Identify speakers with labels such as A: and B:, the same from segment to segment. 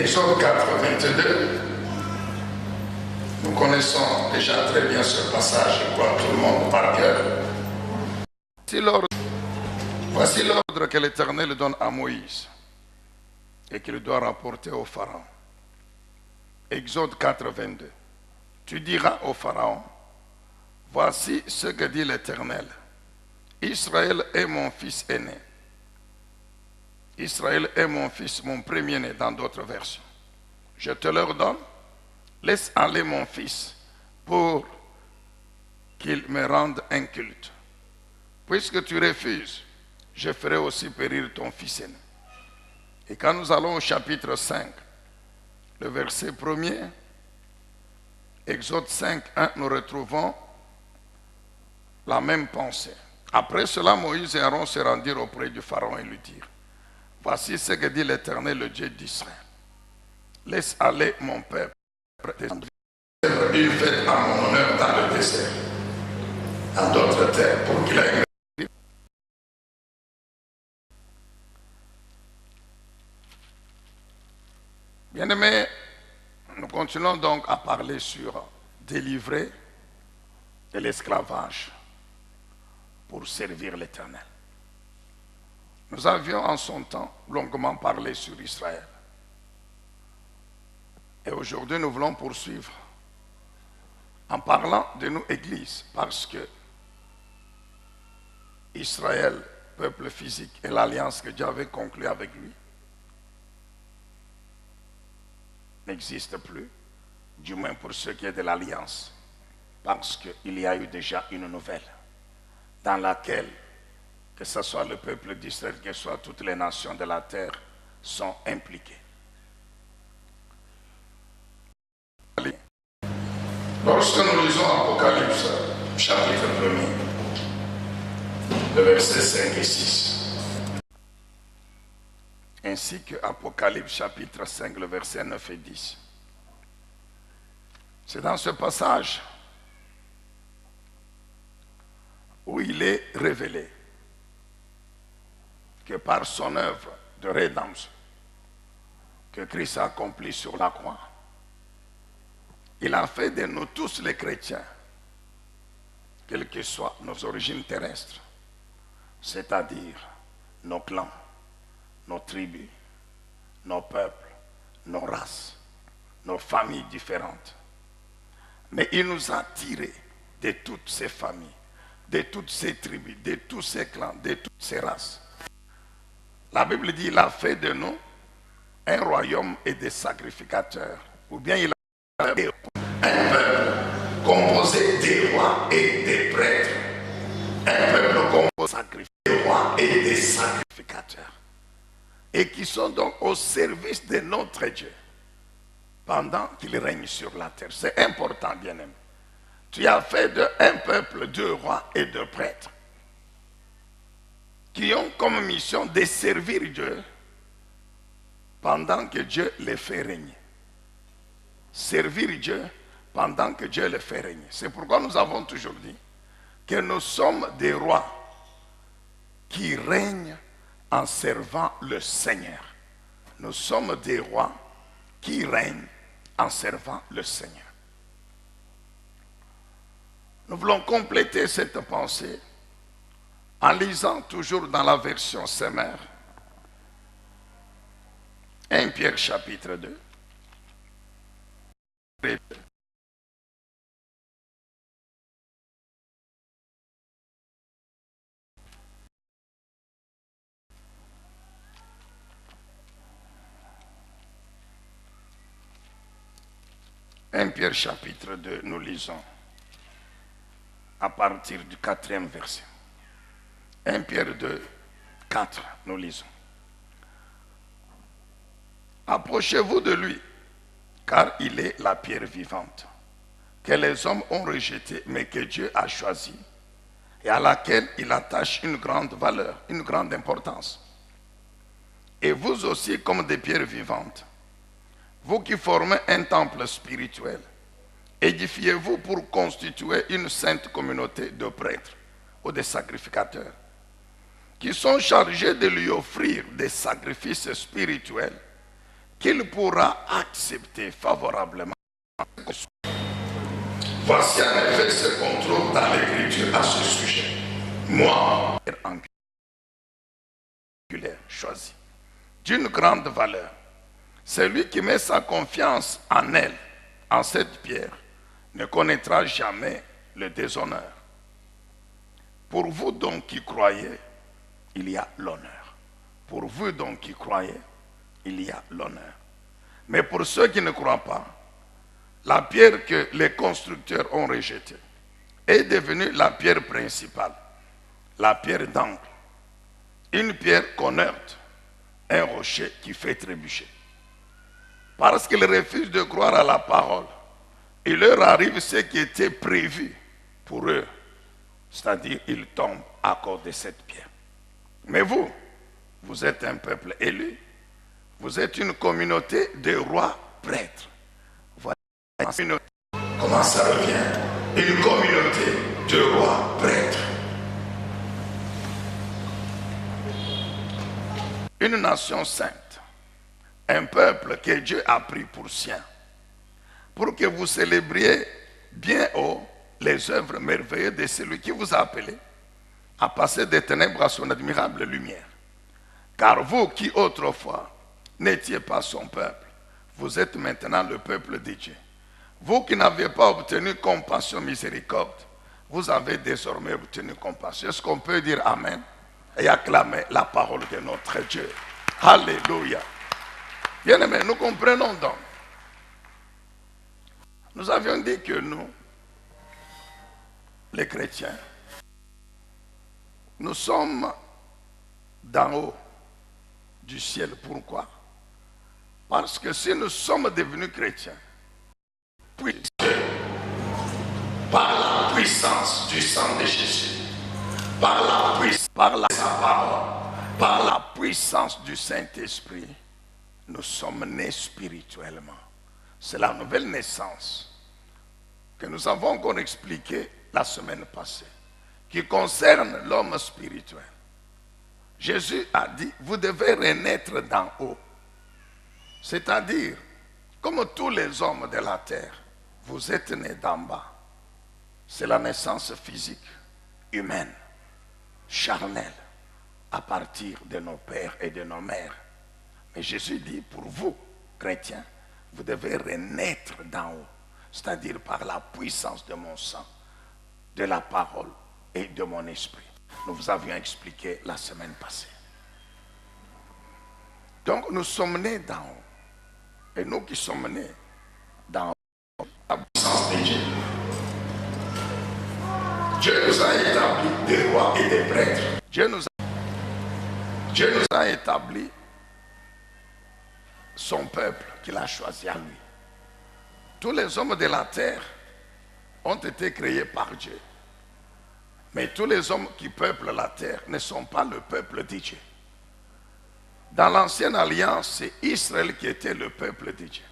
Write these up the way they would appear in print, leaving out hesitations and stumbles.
A: Exode 4, 22. Nous connaissons déjà très bien ce passage, je crois, tout le monde par cœur. Voici l'ordre que l'Éternel donne à Moïse et qu'il doit rapporter au Pharaon. Exode 4, 22. Tu diras au Pharaon, voici ce que dit l'Éternel. Israël est mon fils aîné. Israël est mon fils, mon premier-né, dans d'autres versions. Je te leur donne, laisse aller mon fils pour qu'il me rende un culte. Puisque tu refuses, je ferai aussi périr ton fils aîné. Et quand nous allons au chapitre 5, le verset 1er, Exode 5, 1, nous retrouvons la même pensée. Après cela, Moïse et Aaron se rendirent auprès du Pharaon et lui dirent, voici ce que dit l'Éternel, le Dieu d'Israël. Laisse aller mon peuple. Une fête à mon honneur dans le désert, dans d'autres terres, pour qu'il aille. Bien-aimés, nous continuons donc à parler sur délivrer de l'esclavage pour servir l'Éternel. Nous avions en son temps longuement parlé sur Israël. Et aujourd'hui, nous voulons poursuivre en parlant de nous, Église, parce que Israël, peuple physique, et l'alliance que Dieu avait conclue avec lui, n'existe plus, du moins pour ce qui est de l'alliance, parce qu'il y a eu déjà une nouvelle dans laquelle, que ce soit le peuple d'Israël, que ce soit toutes les nations de la terre, sont impliquées. Lorsque nous lisons Apocalypse, chapitre 1er, le verset 5 et 6, ainsi que Apocalypse, chapitre 5, le verset 9 et 10, c'est dans ce passage où il est révélé que par son œuvre de rédemption que Christ a accompli sur la croix, il a fait de nous tous les chrétiens, quelles que soient nos origines terrestres, c'est-à-dire nos clans, nos tribus, nos peuples, nos races, nos familles différentes. Mais il nous a tirés de toutes ces familles, de toutes ces tribus, de tous ces clans, de toutes ces races. La Bible dit qu'il a fait de nous un royaume et des sacrificateurs. Ou bien il a fait un peuple composé des rois et des prêtres. Un peuple composé des rois et des sacrificateurs. Et qui sont donc au service de notre Dieu pendant qu'il règne sur la terre. C'est important, bien-aimé. Tu as fait d'un peuple de rois et de prêtres qui ont comme mission de servir Dieu pendant que Dieu les fait régner. Servir Dieu pendant que Dieu les fait régner. C'est pourquoi nous avons toujours dit que nous sommes des rois qui règnent en servant le Seigneur. Nous sommes des rois qui règnent en servant le Seigneur. Nous voulons compléter cette pensée en lisant toujours dans la version Semeur, 1 Pierre chapitre 2. 1 Pierre chapitre 2, nous lisons à partir du 4e verset. 1 Pierre 2, 4, nous lisons. Approchez-vous de lui, car il est la pierre vivante, que les hommes ont rejetée, mais que Dieu a choisie, et à laquelle il attache une grande valeur, une grande importance. Et vous aussi, comme des pierres vivantes, vous qui formez un temple spirituel, édifiez-vous pour constituer une sainte communauté de prêtres ou de sacrificateurs, qui sont chargés de lui offrir des sacrifices spirituels qu'il pourra accepter favorablement. Voici en effet ce qu'on trouve dans l'Écriture à ce sujet. Moi, choisi, d'une grande valeur, celui qui met sa confiance en elle, en cette pierre, ne connaîtra jamais le déshonneur. Pour vous donc qui croyez, il y a l'honneur. Pour vous donc qui croyez, il y a l'honneur. Mais pour ceux qui ne croient pas, la pierre que les constructeurs ont rejetée est devenue la pierre principale, la pierre d'angle. Une pierre qu'on heurte, un rocher qui fait trébucher. Parce qu'ils refusent de croire à la parole, il leur arrive ce qui était prévu pour eux. C'est-à-dire, ils tombent à cause de cette pierre. Mais vous, vous êtes un peuple élu. Vous êtes une communauté de rois prêtres. Voilà. Comment ça revient? Une communauté de rois prêtres. Une nation sainte. Un peuple que Dieu a pris pour sien. Pour que vous célébriez bien haut les œuvres merveilleuses de celui qui vous a appelé à passer des ténèbres à son admirable lumière. Car vous qui autrefois n'étiez pas son peuple, vous êtes maintenant le peuple de Dieu. Vous qui n'avez pas obtenu compassion, miséricorde, vous avez désormais obtenu compassion. Est-ce qu'on peut dire Amen et acclamer la parole de notre Dieu? Alléluia. Bien-aimés, nous comprenons donc. Nous avions dit que nous, les chrétiens, nous sommes d'en haut du ciel. Pourquoi? Parce que si nous sommes devenus chrétiens, par la puissance du sang de Jésus, par sa parole, par la puissance du Saint-Esprit, nous sommes nés spirituellement. C'est la nouvelle naissance que nous avons encore expliquée la semaine passée, qui concerne l'homme spirituel. Jésus a dit, vous devez renaître d'en haut. C'est-à-dire, comme tous les hommes de la terre, vous êtes nés d'en bas. C'est la naissance physique, humaine, charnelle, à partir de nos pères et de nos mères. Mais Jésus dit, pour vous, chrétiens, vous devez renaître d'en haut. C'est-à-dire par la puissance de mon sang, de la parole et de mon esprit. Nous vous avions expliqué la semaine passée. Donc nous sommes nés d'en haut. Et nous qui sommes nés d'en haut, la puissance de Dieu. Dieu nous a établis des rois et des prêtres. Dieu nous a établi son peuple qu'il a choisi à lui. Tous les hommes de la terre ont été créés par Dieu. Mais tous les hommes qui peuplent la terre ne sont pas le peuple de Dieu. Dans l'ancienne alliance, c'est Israël qui était le peuple de Dieu.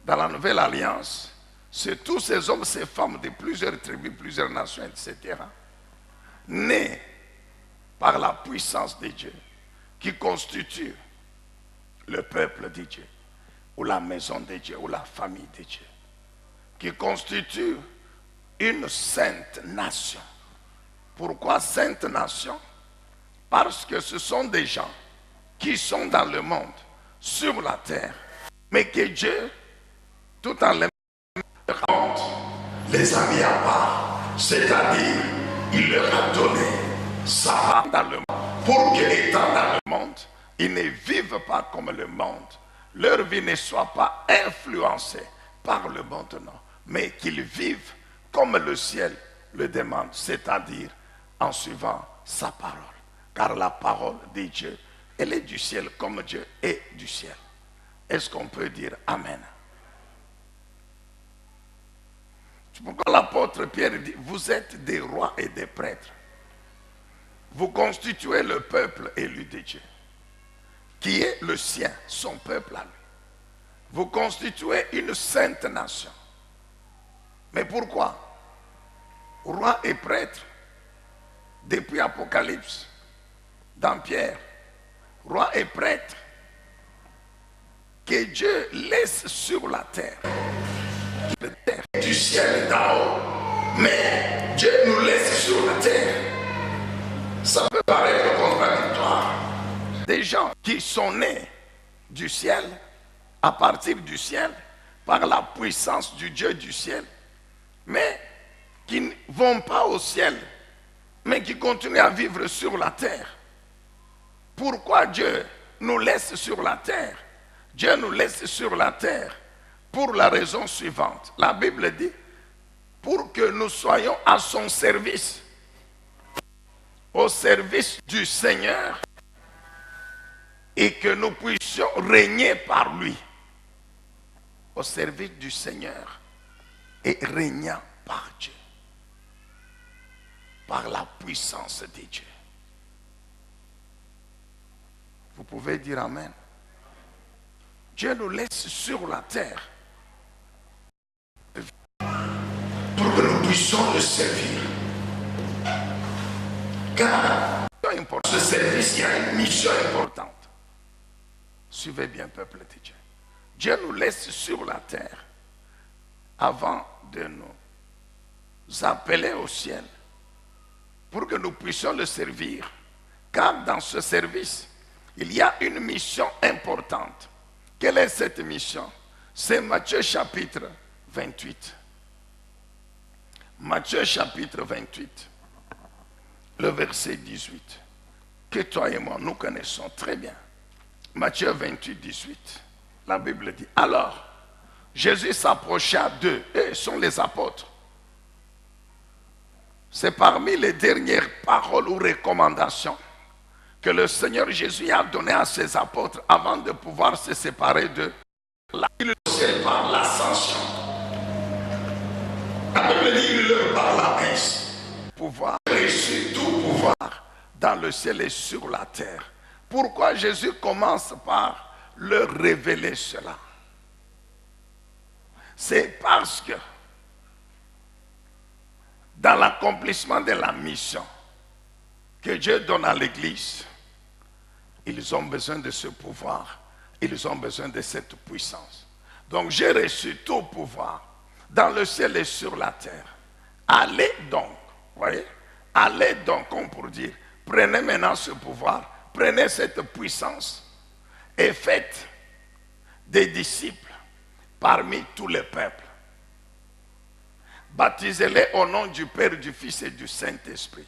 A: Dans la nouvelle alliance, c'est tous ces hommes, ces femmes de plusieurs tribus, plusieurs nations, etc., nés par la puissance de Dieu, qui constituent le peuple de Dieu, ou la maison de Dieu, ou la famille de Dieu, qui constituent une sainte nation. Pourquoi sainte nation? Parce que ce sont des gens qui sont dans le monde, sur la terre, mais que Dieu, tout en les a mis à part, c'est-à-dire il leur a donné sa part dans le monde, pour qu'étant dans le monde, ils ne vivent pas comme le monde, leur vie ne soit pas influencée par le monde, non, mais qu'ils vivent comme le ciel le demande, c'est-à-dire en suivant sa parole. Car la parole de Dieu, elle est du ciel comme Dieu est du ciel. Est-ce qu'on peut dire Amen? C'est pourquoi l'apôtre Pierre dit, vous êtes des rois et des prêtres. Vous constituez le peuple élu de Dieu, qui est le sien, son peuple à lui. Vous constituez une sainte nation. Mais pourquoi? Roi et prêtre, depuis Apocalypse, dans Pierre, roi et prêtre, que Dieu laisse sur la terre. Du ciel d'en haut. Mais Dieu nous laisse sur la terre. Ça peut paraître contradictoire. Des gens qui sont nés du ciel, à partir du ciel, par la puissance du Dieu du ciel, mais qui ne vont pas au ciel, mais qui continuent à vivre sur la terre. Pourquoi Dieu nous laisse sur la terre? Dieu nous laisse sur la terre pour la raison suivante. La Bible dit, pour que nous soyons à son service, au service du Seigneur, et que nous puissions régner par lui, au service du Seigneur, et régnant par Dieu, par la puissance de Dieu. Vous pouvez dire Amen. Dieu nous laisse sur la terre pour que nous puissions le servir. Car dans ce service, il y a une mission importante. Suivez bien, peuple de Dieu. Dieu nous laisse sur la terre avant de nous appeler au ciel pour que nous puissions le servir. Car dans ce service, il y a une mission importante. Quelle est cette mission? C'est Matthieu chapitre 28. Matthieu chapitre 28, le verset 18, que toi et moi nous connaissons très bien. Matthieu 28, 18, la Bible dit, alors Jésus s'approcha d'eux, eux sont les apôtres. C'est parmi les dernières paroles ou recommandations que le Seigneur Jésus a donné à ses apôtres avant de pouvoir se séparer d'eux. Il leur par l'ascension. La Bible dit, il leur parla ainsi. Pouvoir reçu tout pouvoir dans le ciel et sur la terre. Pourquoi Jésus commence par leur révéler cela? C'est parce que dans l'accomplissement de la mission que Dieu donne à l'Église, ils ont besoin de ce pouvoir, ils ont besoin de cette puissance. Donc j'ai reçu tout pouvoir dans le ciel et sur la terre. Allez donc, voyez, allez donc, comme pour dire, prenez maintenant ce pouvoir, prenez cette puissance et faites des disciples parmi tous les peuples. Baptisez-les au nom du Père, du Fils et du Saint-Esprit.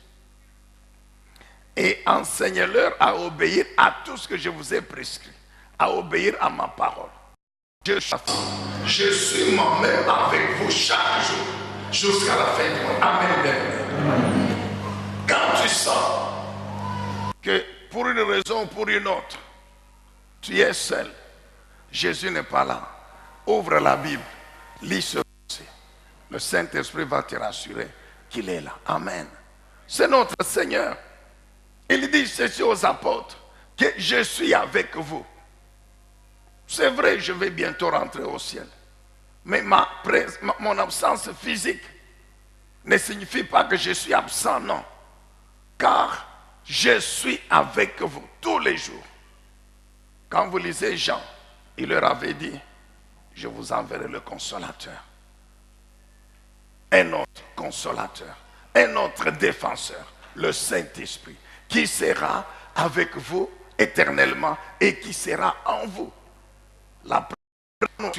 A: Et enseignez-leur à obéir à tout ce que je vous ai prescrit, à obéir à ma parole. Je suis moi-même avec vous chaque jour, jusqu'à la fin du monde. Amen. Quand tu sens que pour une raison ou pour une autre, tu es seul, Jésus n'est pas là, ouvre la Bible, lis ce verset. Le Saint-Esprit va te rassurer qu'il est là. Amen. C'est notre Seigneur. Il dit ceci aux apôtres, que je suis avec vous. C'est vrai, je vais bientôt rentrer au ciel. Mais mon absence physique ne signifie pas que je suis absent, non. Car je suis avec vous tous les jours. Quand vous lisez Jean, il leur avait dit, je vous enverrai le consolateur. Un autre consolateur, un autre défenseur, le Saint-Esprit, qui sera avec vous éternellement et qui sera en vous. La présence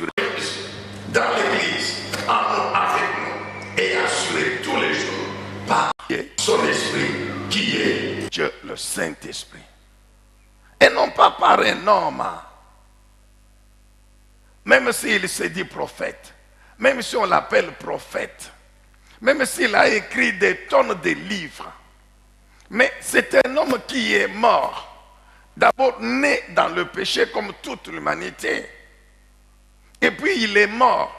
A: dans l'Église, en nous, avec nous, et assurée tous les jours par son Esprit, qui est Dieu, le Saint-Esprit. Et non pas par un homme, même s'il se dit prophète, même si on l'appelle prophète, même s'il a écrit des tonnes de livres, mais c'est un homme qui est mort, d'abord né dans le péché comme toute l'humanité, et puis il est mort,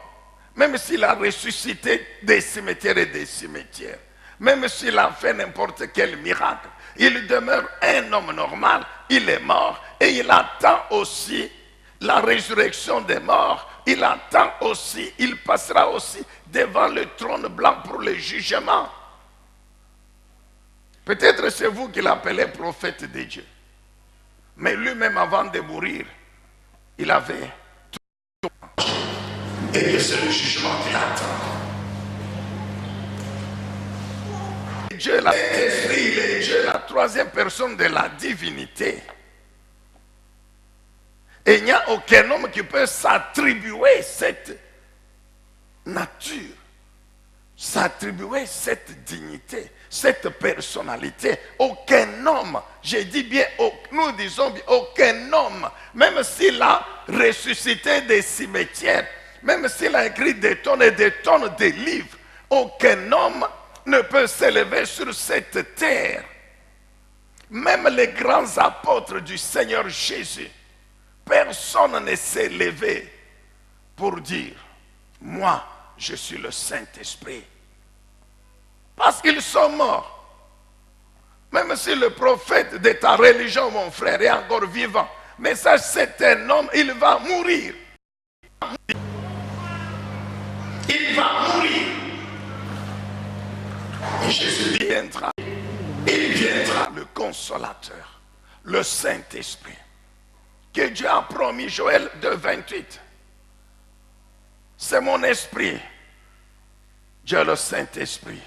A: même s'il a ressuscité des cimetières et des cimetières, même s'il a fait n'importe quel miracle, il demeure un homme normal, il est mort, et il attend aussi la résurrection des morts, il attend aussi, il passera aussi devant le trône blanc pour le jugement. Peut-être c'est vous qui l'appelez prophète de Dieu. Mais lui-même, avant de mourir, il avait et que c'est le jugement qui l'attend. Dieu, l'Esprit, il est Dieu, la troisième personne de la divinité. Et il n'y a aucun homme qui peut s'attribuer cette nature, s'attribuer cette dignité, cette personnalité. Aucun homme, je dis bien, nous disons bien, aucun homme, même s'il a ressuscité des cimetières, même s'il a écrit des tonnes et des tonnes de livres, aucun homme ne peut s'élever sur cette terre. Même les grands apôtres du Seigneur Jésus, personne ne s'est levé pour dire, moi, je suis le Saint-Esprit. Parce qu'ils sont morts. Même si le prophète de ta religion, mon frère, est encore vivant, mais ça, c'est un homme, il va mourir. Il va mourir. Et Jésus viendra. Il viendra, le consolateur, le Saint-Esprit, que Dieu a promis, Joël 2,28. C'est mon esprit. Dieu le Saint-Esprit.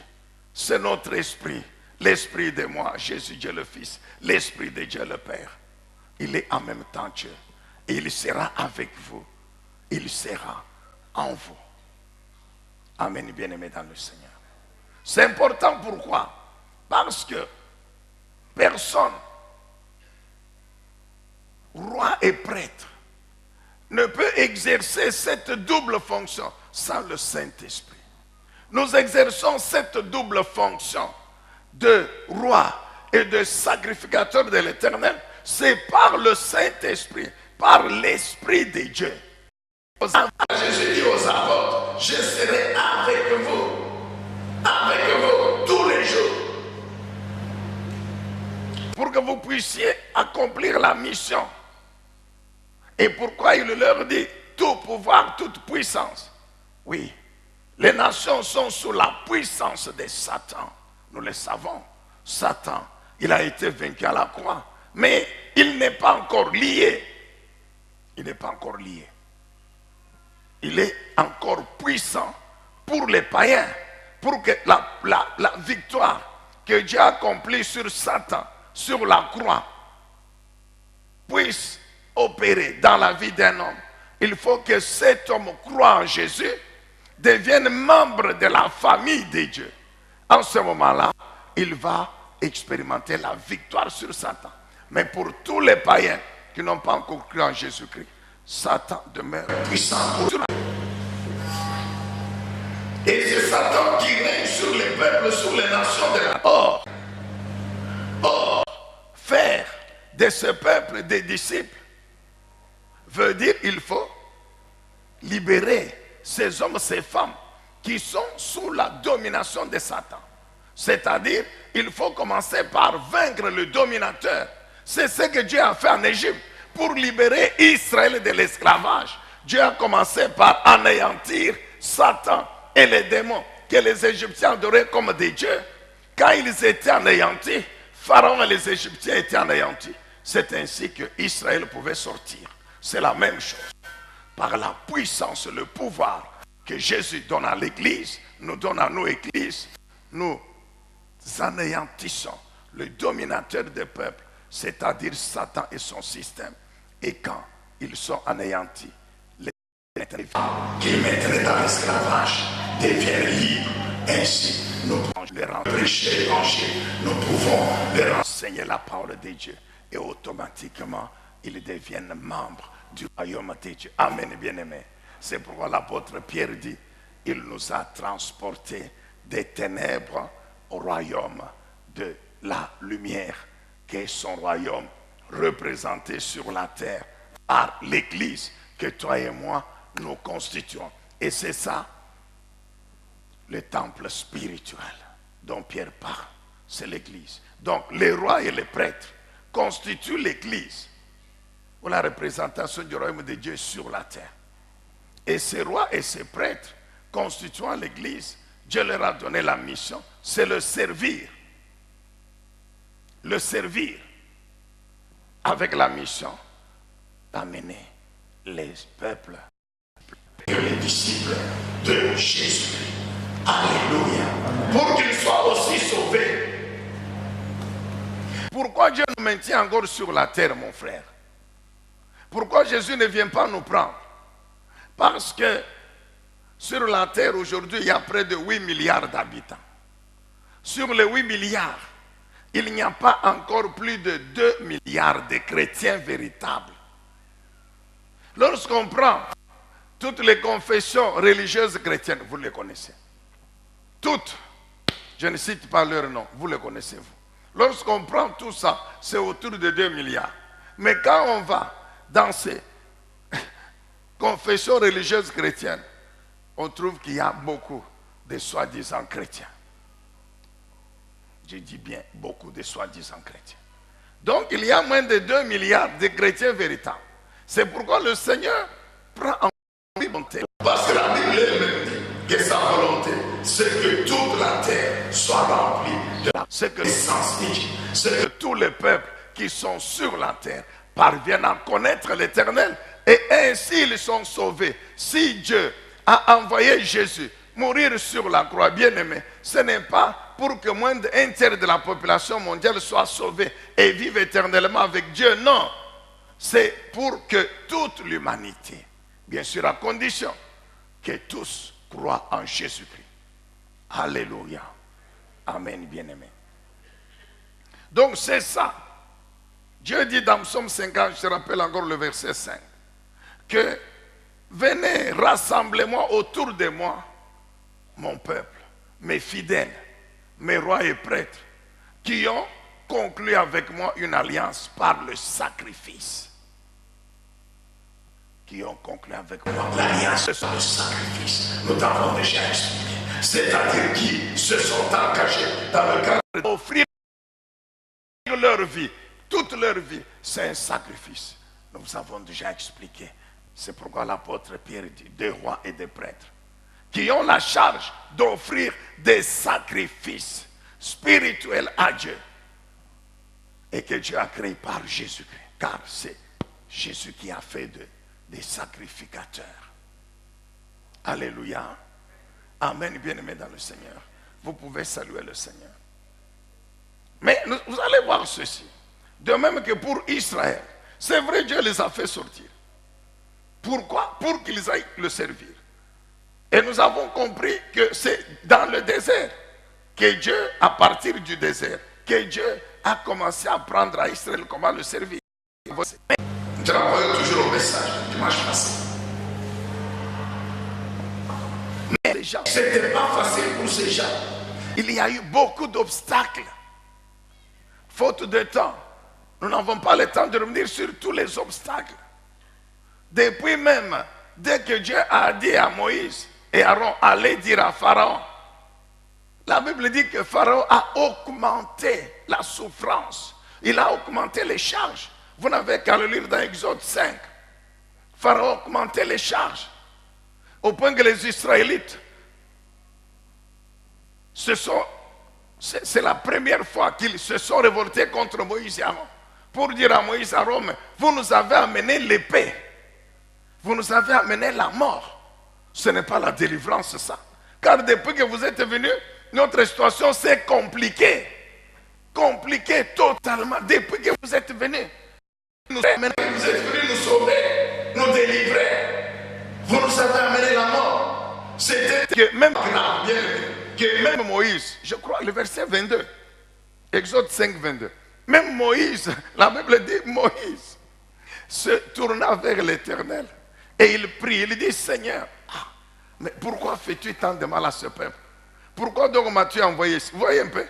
A: C'est notre esprit. L'esprit de moi, Jésus Dieu le Fils. L'esprit de Dieu le Père. Il est en même temps Dieu. Et il sera avec vous. Il sera en vous. Amen, bien-aimés dans le Seigneur. C'est important, pourquoi? Parce que personne, roi et prêtre, ne peut exercer cette double fonction sans le Saint-Esprit. Nous exerçons cette double fonction de roi et de sacrificateur de l'Éternel, c'est par le Saint-Esprit, par l'Esprit de Dieu. Jésus dit aux apôtres, je serai avec vous tous les jours, pour que vous puissiez accomplir la mission. Et pourquoi il leur dit tout pouvoir, toute puissance? Oui, les nations sont sous la puissance de Satan. Nous le savons. Satan, il a été vaincu à la croix. Mais il n'est pas encore lié. Il n'est pas encore lié. Il est encore puissant pour les païens. Pour que la victoire que Dieu a accomplie sur Satan, sur la croix, puisse opérer dans la vie d'un homme. Il faut que cet homme croit en Jésus, devienne membre de la famille de Dieu. En ce moment-là, il va expérimenter la victoire sur Satan. Mais pour tous les païens qui n'ont pas encore cru en Jésus-Christ, Satan demeure puissant. Et c'est Satan qui règne sur les peuples, sur les nations de la terre. Or, faire de ce peuple des disciples veut dire qu'il faut libérer ces hommes, ces femmes qui sont sous la domination de Satan. C'est-à-dire, il faut commencer par vaincre le dominateur. C'est ce que Dieu a fait en Égypte pour libérer Israël de l'esclavage. Dieu a commencé par anéantir Satan et les démons que les Égyptiens adoraient comme des dieux. Quand ils étaient anéantis, Pharaon et les Égyptiens étaient anéantis. C'est ainsi que Israël pouvait sortir. C'est la même chose. Par la puissance, le pouvoir que Jésus donne à l'Église, nous donne à nous, Église, nous anéantissons le dominateur des peuples, c'est-à-dire Satan et son système. Et quand ils sont anéantis, les qui mettraient dans l'esclavage deviennent libres. Ainsi, nous pouvons leur prêcher l'évangile, nous pouvons leur enseigner la parole de Dieu. Et automatiquement, ils deviennent membres du royaume de Dieu. Amen, bien-aimés. C'est pourquoi l'apôtre Pierre dit, il nous a transportés des ténèbres au royaume de la lumière, qui est son royaume représenté sur la terre par l'Église que toi et moi nous constituons. Et c'est ça, le temple spirituel dont Pierre parle, c'est l'Église. Donc les rois et les prêtres constituent l'Église, ou la représentation du royaume de Dieu sur la terre. Et ces rois et ces prêtres constituant l'Église, Dieu leur a donné la mission, c'est le servir. Le servir avec la mission d'amener les peuples les disciples de Jésus. Alléluia. Pour qu'ils soient aussi sauvés. Pourquoi Dieu nous maintient encore sur la terre, mon frère? Pourquoi Jésus ne vient pas nous prendre? Parce que sur la terre aujourd'hui, il y a près de 8 milliards d'habitants. Sur les 8 milliards, il n'y a pas encore plus de 2 milliards de chrétiens véritables. Lorsqu'on prend toutes les confessions religieuses chrétiennes, vous les connaissez. Toutes, je ne cite pas leur nom, vous les connaissez vous. Lorsqu'on prend tout ça, c'est autour de 2 milliards. Mais quand on va dans ces confessions religieuses chrétiennes, on trouve qu'il y a beaucoup de soi-disant chrétiens. Je dis bien beaucoup de soi-disant chrétiens. Donc il y a moins de 2 milliards de chrétiens véritables. C'est pourquoi le Seigneur prend en volonté. Parce que la Bible elle-même dit que sa volonté, c'est que toute la terre soit remplie de la... C'est que l'essence dit, c'est que tous les peuples qui sont sur la terre parviennent à connaître l'Éternel et ainsi ils sont sauvés. Si Dieu a envoyé Jésus mourir sur la croix, bien aimé, ce n'est pas pour que moins d'un tiers de la population mondiale soit sauvée et vive éternellement avec Dieu, non. C'est pour que toute l'humanité, bien sûr à condition que tous croient en Jésus-Christ. Alléluia. Amen, bien-aimé. Donc c'est ça. Dieu dit dans Psaume 50, je rappelle encore le verset 5, que venez, rassemblez-moi autour de moi, mon peuple, mes fidèles, mes rois et prêtres, qui ont conclu avec moi une alliance par le sacrifice. Qui ont conclu avec moi l'alliance par le sacrifice. Nous t'avons déjà expliqué. C'est-à-dire qui se sont engagés dans le cadre d'offrir leur vie, toute leur vie. C'est un sacrifice. Nous avons déjà expliqué. C'est pourquoi l'apôtre Pierre dit des rois et des prêtres qui ont la charge d'offrir des sacrifices spirituels à Dieu et que Dieu a créé par Jésus-Christ, car c'est Jésus qui a fait des sacrificateurs. Alléluia. Amen, bien-aimés dans le Seigneur. Vous pouvez saluer le Seigneur. Mais vous allez voir ceci. De même que pour Israël, c'est vrai, Dieu les a fait sortir. Pourquoi? Pour qu'ils aillent le servir. Et nous avons compris que c'est dans le désert que Dieu, à partir du désert, que Dieu a commencé à apprendre à Israël comment le servir. Je renvoie toujours au message du dimanche passé. Mais les gens, ce n'était pas facile pour ces gens. Il y a eu beaucoup d'obstacles. Faute de temps, nous n'avons pas le temps de revenir sur tous les obstacles. Depuis même, dès que Dieu a dit à Moïse et Aaron, allez dire à Pharaon, la Bible dit que Pharaon a augmenté la souffrance. Il a augmenté les charges. Vous n'avez qu'à le lire dans Exode 5. Pharaon a augmenté les charges. Au point que les Israélites, c'est la première fois qu'ils se sont révoltés contre Moïse et Aaron. Pour dire à Moïse et Aaron, vous nous avez amené l'épée. Vous nous avez amené la mort. Ce n'est pas la délivrance, ça. Car depuis que vous êtes venus, notre situation s'est compliquée. Compliquée totalement. Depuis que vous êtes venus. Vous êtes venus nous sauver, nous délivrer. Vous nous avez amené la mort. C'était que même grave, bien que même Moïse, je crois le verset 22, Exode 5, 22. Même Moïse, la Bible dit Moïse se tourna vers l'Éternel et il prie, il dit Seigneur, mais pourquoi fais-tu tant de mal à ce peuple? Pourquoi donc m'as-tu envoyé? Vous voyez un peu,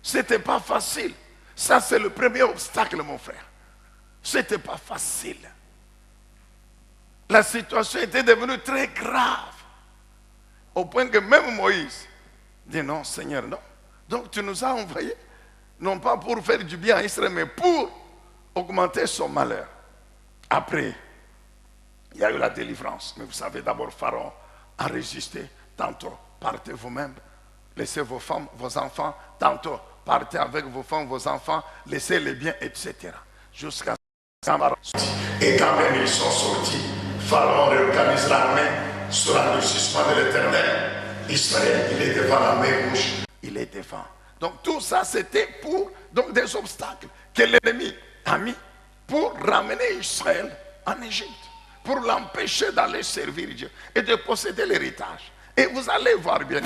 A: c'était pas facile. Ça c'est le premier obstacle, mon frère. C'était pas facile. La situation était devenue très grave au point que même Moïse dit non Seigneur, non. Donc tu nous as envoyés non pas pour faire du bien à Israël, mais pour augmenter son malheur. Après, il y a eu la délivrance. Mais vous savez, d'abord, Pharaon a résisté. Tantôt, partez vous-même, laissez vos femmes, vos enfants. Tantôt, partez avec vos femmes, vos enfants, laissez les biens, etc. Jusqu'à ce que... Et quand même ils sont sortis, Pharaon réorganise l'armée Sur l'enrichissement de l'Éternel, Israël, il est devant la main gauche. Il est devant. Donc tout ça, c'était pour donc, des obstacles que l'ennemi a mis pour ramener Israël en Égypte, pour l'empêcher d'aller servir Dieu et de posséder l'héritage. Et vous allez voir bien.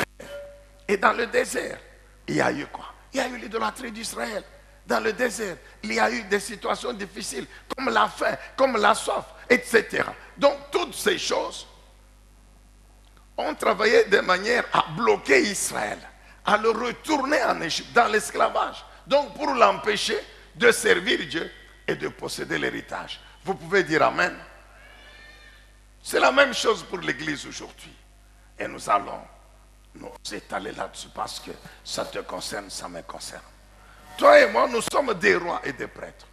A: Et dans le désert, il y a eu quoi? Il y a eu l'idolâtrie d'Israël. Dans le désert, il y a eu des situations difficiles, comme la faim, comme la soif, etc. Donc toutes ces choses ont travaillé de manière à bloquer Israël, à le retourner en Égypte, dans l'esclavage. Donc pour l'empêcher de servir Dieu et de posséder l'héritage. Vous pouvez dire Amen. C'est la même chose pour l'Église aujourd'hui. Et nous allons nous étaler là-dessus parce que ça te concerne, ça me concerne. Toi et moi, nous sommes des rois et des prêtres.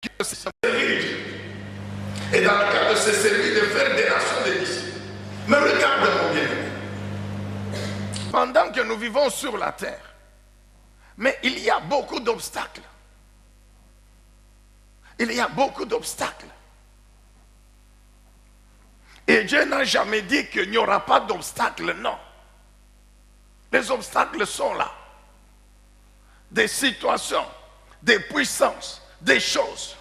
A: Et dans le cadre de se servir de faire des nations des disciples. Mais regarde mon bien-aimé. Pendant que nous vivons sur la terre, mais il y a beaucoup d'obstacles. Il y a beaucoup d'obstacles. Et Dieu n'a jamais dit qu'il n'y aura pas d'obstacles, non. Les obstacles sont là. Des situations, des puissances, des choses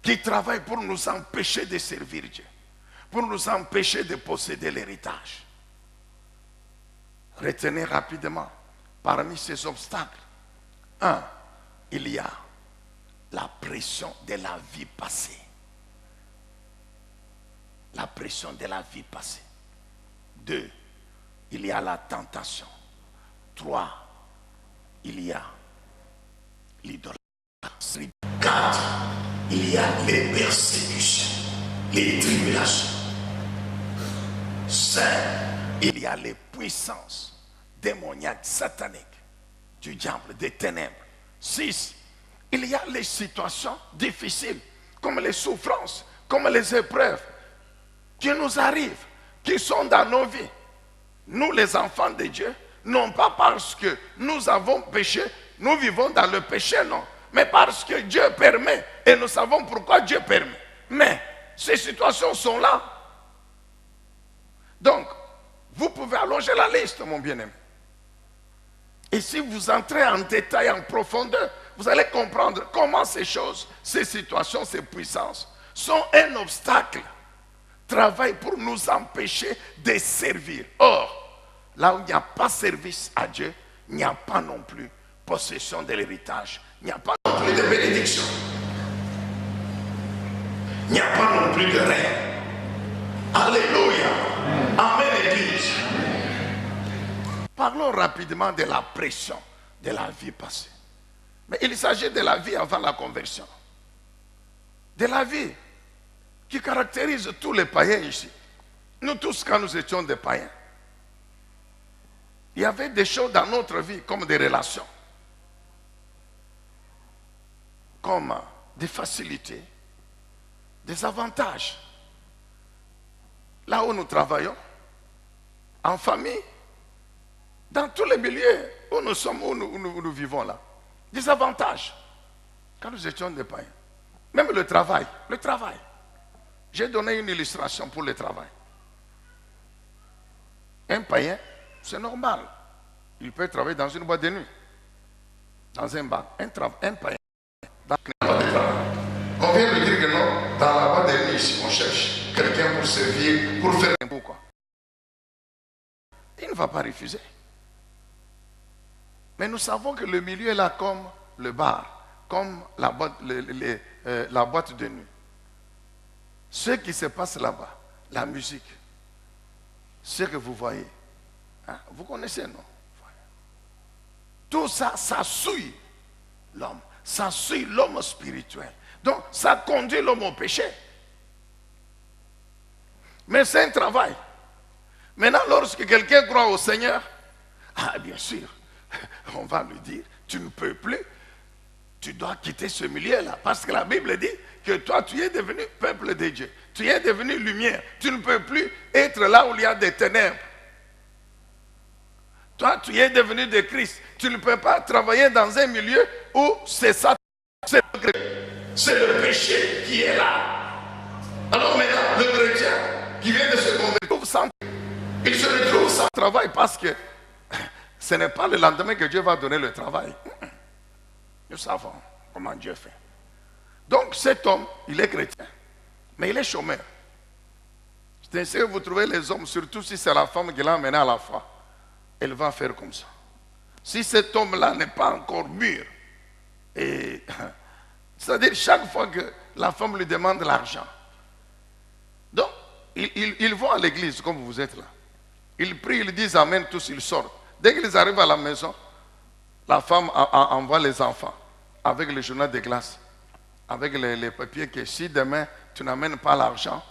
A: qui travaillent pour nous empêcher de servir Dieu, pour nous empêcher de posséder l'héritage. Retenez rapidement, parmi ces obstacles, un, il y a la pression de la vie passée. La pression de la vie passée. 2, il y a la tentation. 3, il y a l'idolâtrie. 4, il y a les persécutions, les tribulations. 5, il y a les puissances démoniaques, sataniques, du diable, des ténèbres. 6, il y a les situations difficiles, comme les souffrances, comme les épreuves, qui nous arrivent, qui sont dans nos vies. Nous, les enfants de Dieu, non pas parce que nous avons péché, nous vivons dans le péché, non. Mais parce que Dieu permet, et nous savons pourquoi Dieu permet. Mais ces situations sont là. Donc, vous pouvez allonger la liste, mon bien-aimé. Et si vous entrez en détail, en profondeur, vous allez comprendre comment ces choses, ces situations, ces puissances sont un obstacle. Travaille pour nous empêcher de servir. Or, là où il n'y a pas service à Dieu, il n'y a pas non plus possession de l'héritage. Il n'y a pas non plus de bénédiction. Il n'y a pas non plus de règne. Alléluia. Amen, Église. Parlons rapidement de la pression de la vie passée. Mais il s'agit de la vie avant la conversion. De la vie qui caractérise tous les païens ici. Nous tous, quand nous étions des païens, il y avait des choses dans notre vie comme des relations, comme des facilités, des avantages. Là où nous travaillons, en famille, dans tous les milieux où nous sommes, où nous vivons là, des avantages. Quand nous étions des païens, même le travail. J'ai donné une illustration pour le travail. Un païen, c'est normal. Il peut travailler dans une boîte de nuit, dans un bar. Un païen, dans un bar de travail. On vient de dire que non, dans la boîte de nuit, ici, on cherche quelqu'un pour servir, pour faire un peu quoi. Il ne va pas refuser. Mais nous savons que le milieu est là comme le bar, comme la boîte de nuit. Ce qui se passe là-bas, la musique, ce que vous voyez, hein, vous connaissez, non? Tout ça, ça souille l'homme, ça souille l'homme spirituel. Donc, ça conduit l'homme au péché. Mais c'est un travail. Maintenant, lorsque quelqu'un croit au Seigneur, bien sûr, on va lui dire, tu ne peux plus, tu dois quitter ce milieu-là. Parce que la Bible dit que toi, tu es devenu peuple de Dieu. Tu es devenu lumière. Tu ne peux plus être là où il y a des ténèbres. Toi, tu es devenu de Christ. Tu ne peux pas travailler dans un milieu où c'est ça. C'est le péché qui est là. Alors maintenant, le chrétien qui vient de se convertir, il se retrouve sans travail parce que ce n'est pas le lendemain que Dieu va donner le travail. Nous savons comment Dieu fait. Donc cet homme, il est chrétien, mais il est chômeur. C'est ainsi que vous trouvez les hommes, surtout si c'est la femme qui l'a amené à la foi, elle va faire comme ça. Si cet homme-là n'est pas encore mûr, et c'est-à-dire chaque fois que la femme lui demande l'argent, donc ils vont à l'église comme vous êtes là. Ils prient, ils disent amen, tous ils sortent. Dès qu'ils arrivent à la maison, la femme envoie les enfants avec le journal de glace, avec les papiers que si demain tu n'amènes pas l'argent,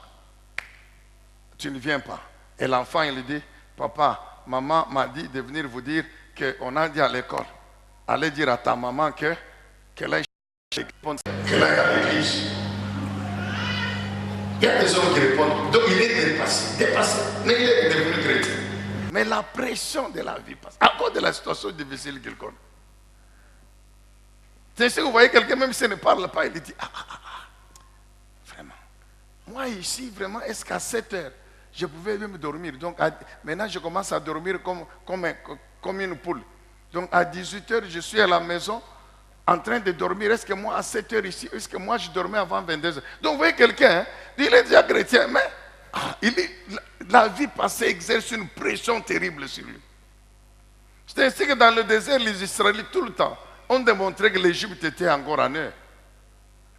A: tu ne viens pas. Et l'enfant il dit, papa, maman m'a dit de venir vous dire qu'on a dit à l'école, allez dire à ta maman qu'elle aille à l'église. Il y a des hommes qui répondent, donc il est dépassé, mais il est devenu chrétien. Mais la pression de la vie passe, à cause de la situation difficile qu'il connaît. C'est si vous voyez quelqu'un, même s'il ne parle pas, il dit, vraiment. Moi ici, vraiment, est-ce qu'à 7 heures, je pouvais même dormir. Donc maintenant, je commence à dormir comme une poule. Donc à 18 heures, je suis à la maison en train de dormir. Est-ce que moi, à 7 heures ici, est-ce que moi, je dormais avant 22 heures? Donc vous voyez quelqu'un, il est déjà chrétien, mais la vie passée exerce une pression terrible sur lui. C'est ainsi que dans le désert, les Israélites, tout le temps, ont démontré que l'Égypte était encore en eux.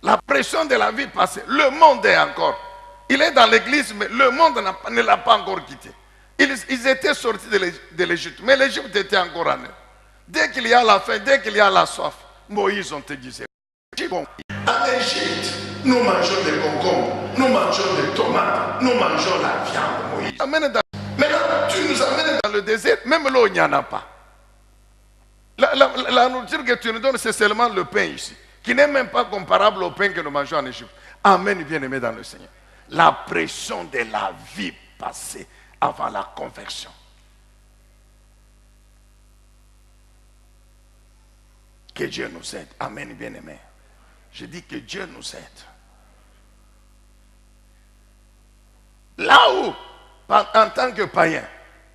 A: La pression de la vie passée, le monde est encore. Il est dans l'église, mais le monde ne l'a pas encore quitté. Ils étaient sortis de l'Égypte, mais l'Égypte était encore en eux. Dès qu'il y a la faim, dès qu'il y a la soif, Moïse, on te disait, bon, en Égypte, nous mangeons des concombres, nous mangeons des tomates, nous mangeons la viande, Moïse. Maintenant, tu nous amènes dans le désert, même là où il n'y en a pas. La nourriture que tu nous donnes, c'est seulement le pain ici, qui n'est même pas comparable au pain que nous mangeons en Égypte. Amen, bien-aimé dans le Seigneur. La pression de la vie passée avant la conversion. Que Dieu nous aide. Amen, bien-aimé. Je dis que Dieu nous aide. Là où, en tant que païen,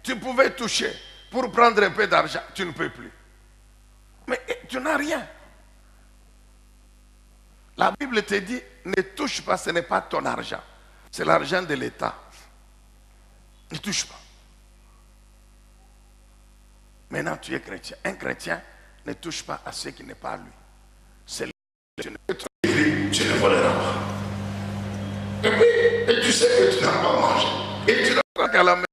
A: tu pouvais toucher pour prendre un peu d'argent, tu ne peux plus. Mais tu n'as rien. La Bible te dit, ne touche pas, ce n'est pas ton argent. C'est l'argent de l'État. Ne touche pas. Maintenant, tu es chrétien. Un chrétien ne touche pas à ce qui n'est pas lui. C'est tu ne voleras pas. Et tu sais que tu n'as pas mangé. Et tu n'as qu'à la maison.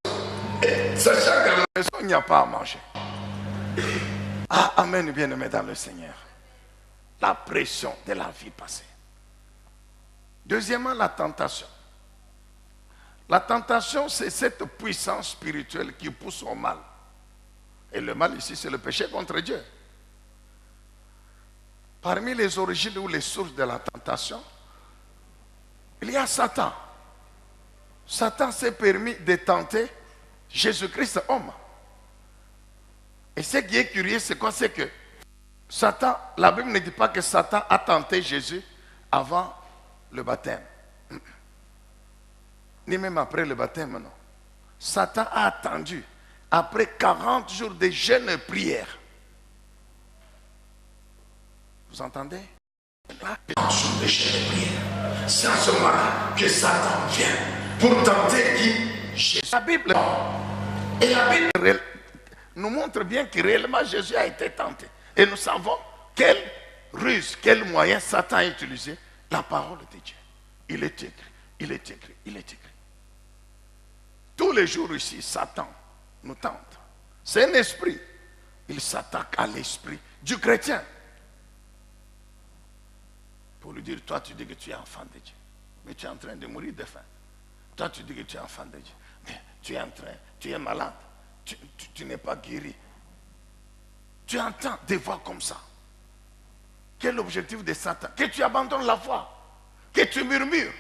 A: Et sachant qu'à la maison, il n'y a pas à manger. Ah, amen, bien-aimé dans le Seigneur. La pression de la vie passée. Deuxièmement, la tentation. La tentation, c'est cette puissance spirituelle qui pousse au mal. Et le mal ici, c'est le péché contre Dieu. Parmi les origines ou les sources de la tentation, il y a Satan. Satan s'est permis de tenter Jésus-Christ homme. Et ce qui est curieux, c'est quoi? C'est que Satan, la Bible ne dit pas que Satan a tenté Jésus avant le baptême. Ni même après le baptême, non. Satan a attendu, après 40 jours de jeûne et prière. Vous entendez? De jeûne et prière. C'est en ce moment que Satan vient pour tenter qui? Jésus. La Bible. Et la Bible nous montre bien que réellement Jésus a été tenté. Et nous savons quelle ruse, quel moyen Satan a utilisé. La parole de Dieu. Il est écrit, il est écrit, il est écrit. Tous les jours ici, Satan nous tente. C'est un esprit. Il s'attaque à l'esprit du chrétien. Pour lui dire, toi tu dis que tu es enfant de Dieu. Mais tu es en train de mourir de faim. Toi tu dis que tu es enfant de Dieu. Mais tu es en train, tu es malade. Tu n'es pas guéri. Tu entends des voix comme ça. Quel est l'objectif de Satan? Que tu abandonnes la foi. Que tu murmures.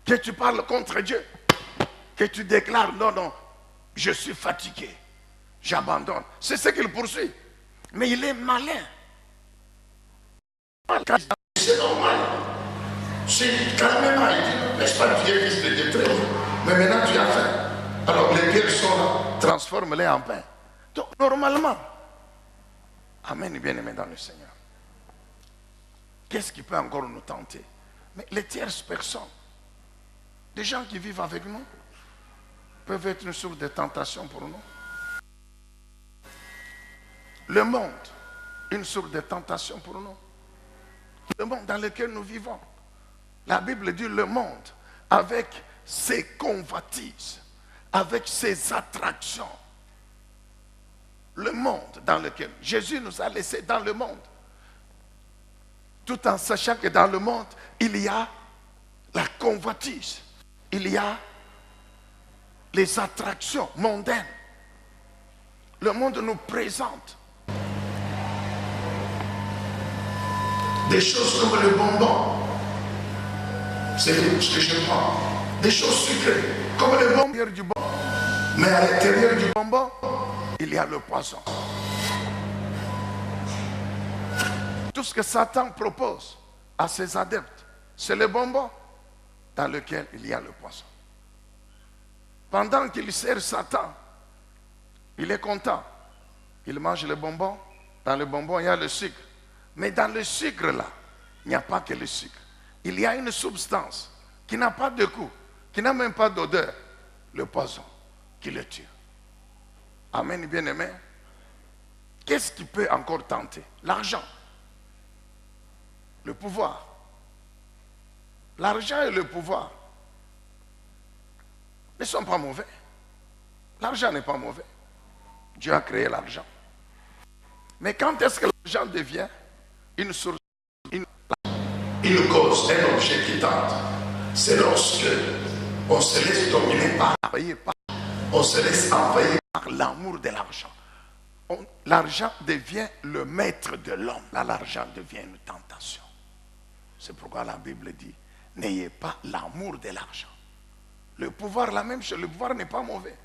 A: Que tu parles contre Dieu. Que tu déclares, non, non, je suis fatigué. J'abandonne. C'est ce qu'il poursuit. Mais il est malin. C'est normal. C'est carrément, il dit, n'est-ce pas, tu es fils de Dieu, très bien. Mais maintenant tu as faim. Alors les pierres sont là, transforme-les en pain. Donc normalement, amen, bien-aimé dans le Seigneur. Qu'est-ce qui peut encore nous tenter? Mais les tierces personnes, des gens qui vivent avec nous, peuvent être une source de tentation pour nous. Le monde, une source de tentation pour nous. Le monde dans lequel nous vivons. La Bible dit le monde, avec ses convoitises, avec ses attractions. Le monde dans lequel Jésus nous a laissés dans le monde. Tout en sachant que dans le monde, il y a la convoitise. Il y a les attractions mondaines. Le monde nous présente des choses comme le bonbon. C'est ce que je prends. Des choses sucrées, comme le bonbon du bonbon. Mais à l'intérieur du bonbon, il y a le poison. Tout ce que Satan propose à ses adeptes, c'est le bonbon dans lequel il y a le poison. Pendant qu'il sert Satan, il est content. Il mange le bonbon. Dans le bonbon, il y a le sucre. Mais dans le sucre, là, il n'y a pas que le sucre. Il y a une substance qui n'a pas de goût, qui n'a même pas d'odeur. Le poison qui le tue. Amen, bien-aimé. Qu'est-ce qui peut encore tenter? L'argent. Le pouvoir. L'argent et le pouvoir ne sont pas mauvais. L'argent n'est pas mauvais. Dieu a créé l'argent. Mais quand est-ce que l'argent devient une source, une cause, un objet qui tente? C'est lorsque on se laisse dominer par, on se laisse envahir par l'amour de l'argent. L'argent devient le maître de l'homme. Là, l'argent devient une tentation. C'est pourquoi la Bible dit, n'ayez pas l'amour de l'argent. Le pouvoir, la même chose, le pouvoir n'est pas mauvais.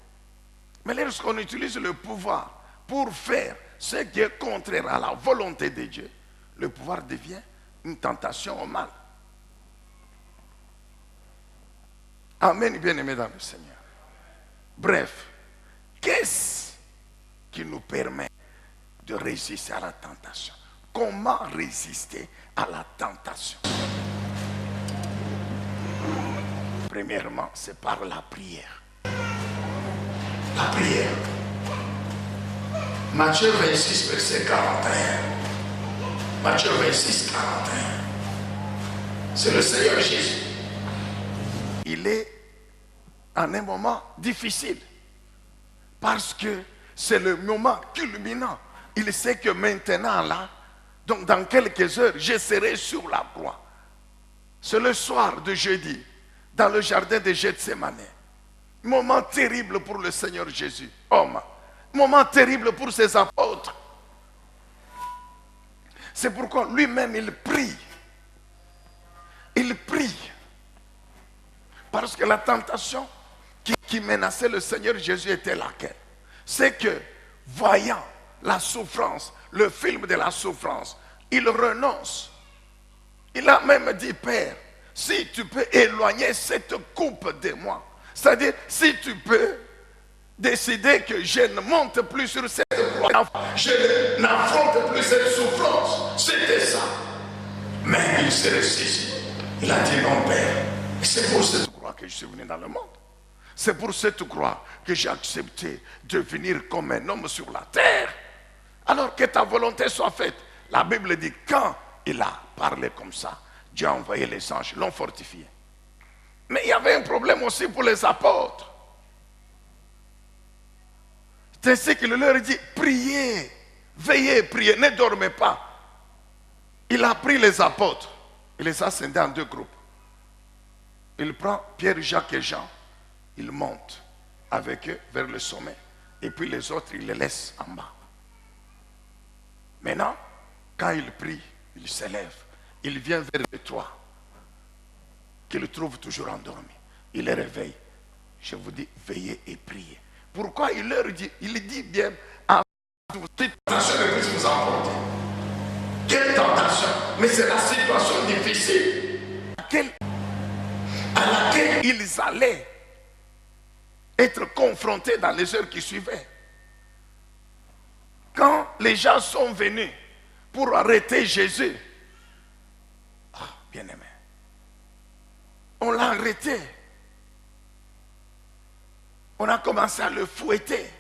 A: Mais lorsqu'on utilise le pouvoir pour faire ce qui est contraire à la volonté de Dieu, le pouvoir devient une tentation au mal. Amen, bien-aimé dans le Seigneur. Bref, qu'est-ce qui nous permet de résister à la tentation? Comment résister à la tentation? Premièrement, c'est par la prière. La prière. Matthieu 26, verset 41. Matthieu 26, 41. C'est le Seigneur Jésus. Il est en un moment difficile. Parce que c'est le moment culminant. Il sait que maintenant, là, donc dans quelques heures, je serai sur la croix. C'est le soir de jeudi, dans le jardin de Gethsémane. Moment terrible pour le Seigneur Jésus, homme. Moment terrible pour ses apôtres. C'est pourquoi lui-même il prie. Il prie. Parce que la tentation qui menaçait le Seigneur Jésus était laquelle? C'est que, voyant la souffrance, le film de la souffrance, il renonce. Il a même dit, Père, si tu peux éloigner cette coupe de moi, c'est-à-dire, si tu peux décider que je ne monte plus sur cette croix, je n'affronte plus cette souffrance, c'était ça. Mais il s'est ressaisi. Il a dit, non, Père, c'est pour cette croix que je suis venu dans le monde. C'est pour cette croix que j'ai accepté de venir comme un homme sur la terre. Alors que ta volonté soit faite. La Bible dit, quand il a parlé comme ça, Dieu a envoyé les anges, l'ont fortifié. Mais il y avait un problème aussi pour les apôtres. C'est ainsi qu'il leur dit, priez, veillez, priez, ne dormez pas. Il a pris les apôtres, il les a scindés en deux groupes. Il prend Pierre, Jacques et Jean, il monte avec eux vers le sommet. Et puis les autres, il les laisse en bas. Maintenant, quand il prie, il s'élève. Il vient vers les trois, qu'il trouve toujours endormis. Il les réveille. Je vous dis, veillez et priez. Pourquoi il leur dit? Il dit bien, à toute tentation que puisse vous emporter. Quelle tentation? Mais c'est la situation difficile. laquelle ils allaient être confrontés dans les heures qui suivaient. Quand les gens sont venus pour arrêter Jésus, bien aimé, on l'a arrêté. On a commencé à le fouetter.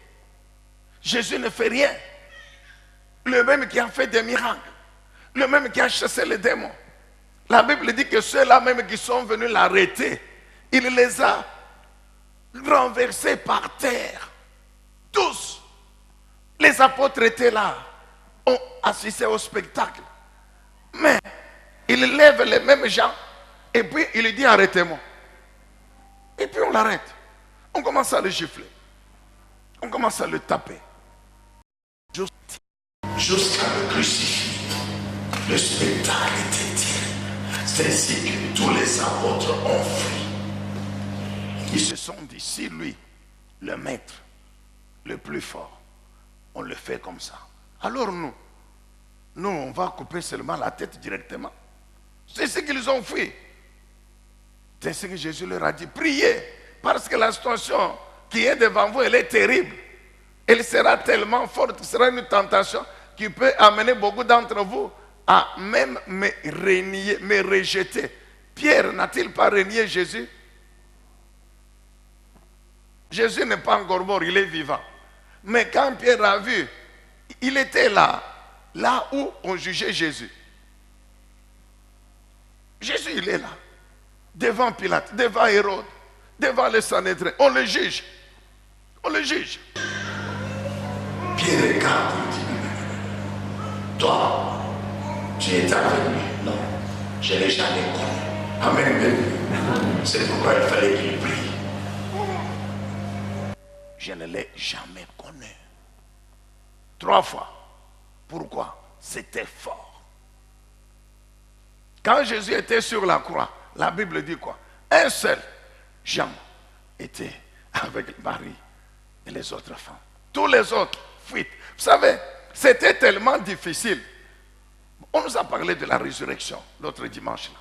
A: Jésus ne fait rien. Le même qui a fait des miracles. Le même qui a chassé les démons. La Bible dit que ceux-là même qui sont venus l'arrêter, il les a renversés par terre. Tous. Les apôtres étaient là, ont assisté au spectacle. Mais il lève les mêmes gens et puis il lui dit arrêtez-moi. Et puis on l'arrête. On commence à le gifler. On commence à le taper. Jusqu'à le crucifier. Le spectacle était terrible. C'est ainsi que tous les apôtres ont fui. Ils se sont dit, si lui, le maître, le plus fort, on le fait comme ça. Alors nous, on va couper seulement la tête directement. C'est ce qu'ils ont fait. C'est ce que Jésus leur a dit. Priez, parce que la situation qui est devant vous, elle est terrible. Elle sera tellement forte, ce sera une tentation qui peut amener beaucoup d'entre vous à même me renier, me rejeter. Pierre n'a-t-il pas renié Jésus? Jésus n'est pas encore mort, il est vivant. Mais quand Pierre a vu, il était là où on jugeait Jésus. Jésus, il est là, devant Pilate, devant Hérode, devant les Sanhédrins. On le juge. On le juge. Pierre regarde et dit, toi, tu étais avec lui. Non, je ne l'ai jamais connu. Amen. C'est pourquoi il fallait qu'il prie. Je ne l'ai jamais connu. 3 fois. Pourquoi? C'était fort. Quand Jésus était sur la croix, la Bible dit quoi? Un seul, Jean, était avec Marie et les autres femmes. Tous les autres fuitent. Vous savez, c'était tellement difficile. On nous a parlé de la résurrection l'autre dimanche là.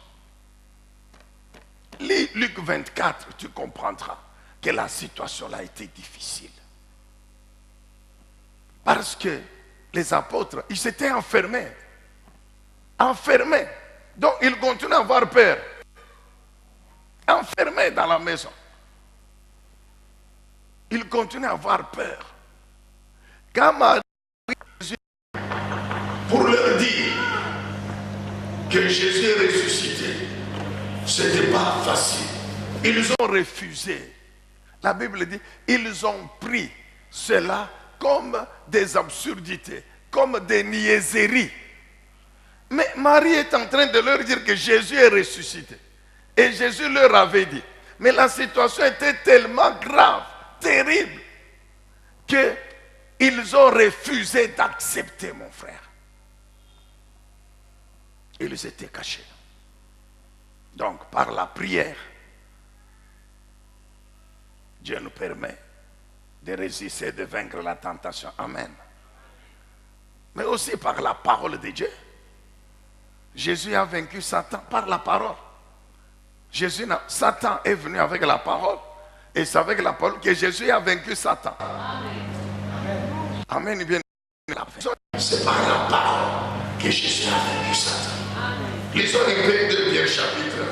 A: Lis Luc 24, tu comprendras que la situation là a été difficile. Parce que les apôtres, ils s'étaient enfermés. Enfermés. Donc ils continuent à avoir peur. Enfermés dans la maison. Ils continuent à avoir peur. Quand Marie pour leur dire que Jésus est ressuscité, ce n'était pas facile. Ils ont refusé. La Bible dit, ils ont pris cela comme des absurdités, comme des niaiseries. Mais Marie est en train de leur dire que Jésus est ressuscité. Et Jésus leur avait dit. Mais la situation était tellement grave, terrible, qu'ils ont refusé d'accepter, mon frère. Ils étaient cachés. Donc, par la prière, Dieu nous permet de résister, de vaincre la tentation. Amen. Mais aussi par la parole de Dieu. Jésus a vaincu Satan par la parole. Satan est venu avec la parole. Et c'est avec la parole que Jésus a vaincu Satan. Amen. Amen. Bien. C'est par la parole que Jésus a vaincu Satan. Lisons les 2 Pierre chapitre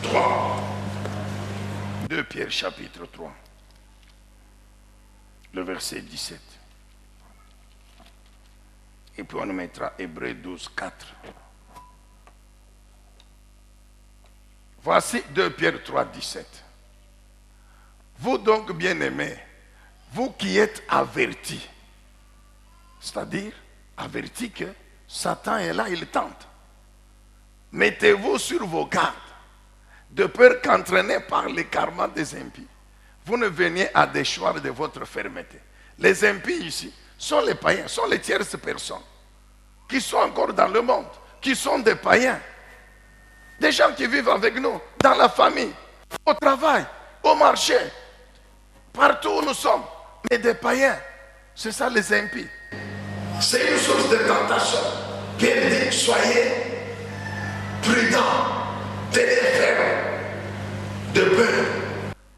A: 3. 2 Pierre chapitre 3. Le verset 17. Et puis on mettra Hébreux 12, 4. Voici 2 Pierre 3, 17. Vous donc, bien-aimés, vous qui êtes avertis, c'est-à-dire avertis que Satan est là, il tente. Mettez-vous sur vos gardes, de peur qu'entraînés par l'écartement des impies, vous ne veniez à déchoir de votre fermeté. Les impies ici sont les païens, sont les tierces personnes qui sont encore dans le monde, qui sont des païens. Des gens qui vivent avec nous, dans la famille, au travail, au marché, partout où nous sommes, mais des païens. C'est ça les impies. C'est une source de tentation. Pierre dit, soyez prudents tenez ferme de peur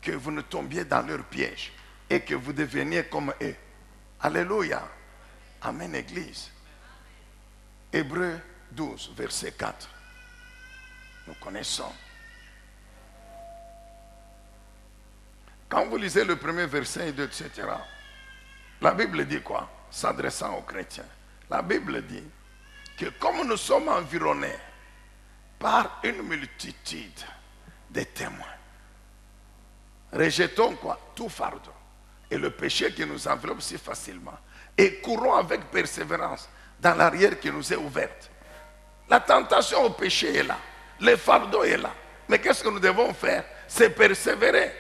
A: que vous ne tombiez dans leur piège et que vous deveniez comme eux. Alléluia. Amen, Église. Hébreux 12, verset 4. Nous connaissons. Quand vous lisez le premier verset, etc., la Bible dit quoi? S'adressant aux chrétiens. La Bible dit que comme nous sommes environnés par une multitude de témoins, rejetons quoi? Tout fardeau et le péché qui nous enveloppe si facilement et courons avec persévérance dans l'arrière qui nous est ouverte. La tentation au péché est là, le fardeau est là, mais qu'est-ce que nous devons faire? C'est persévérer,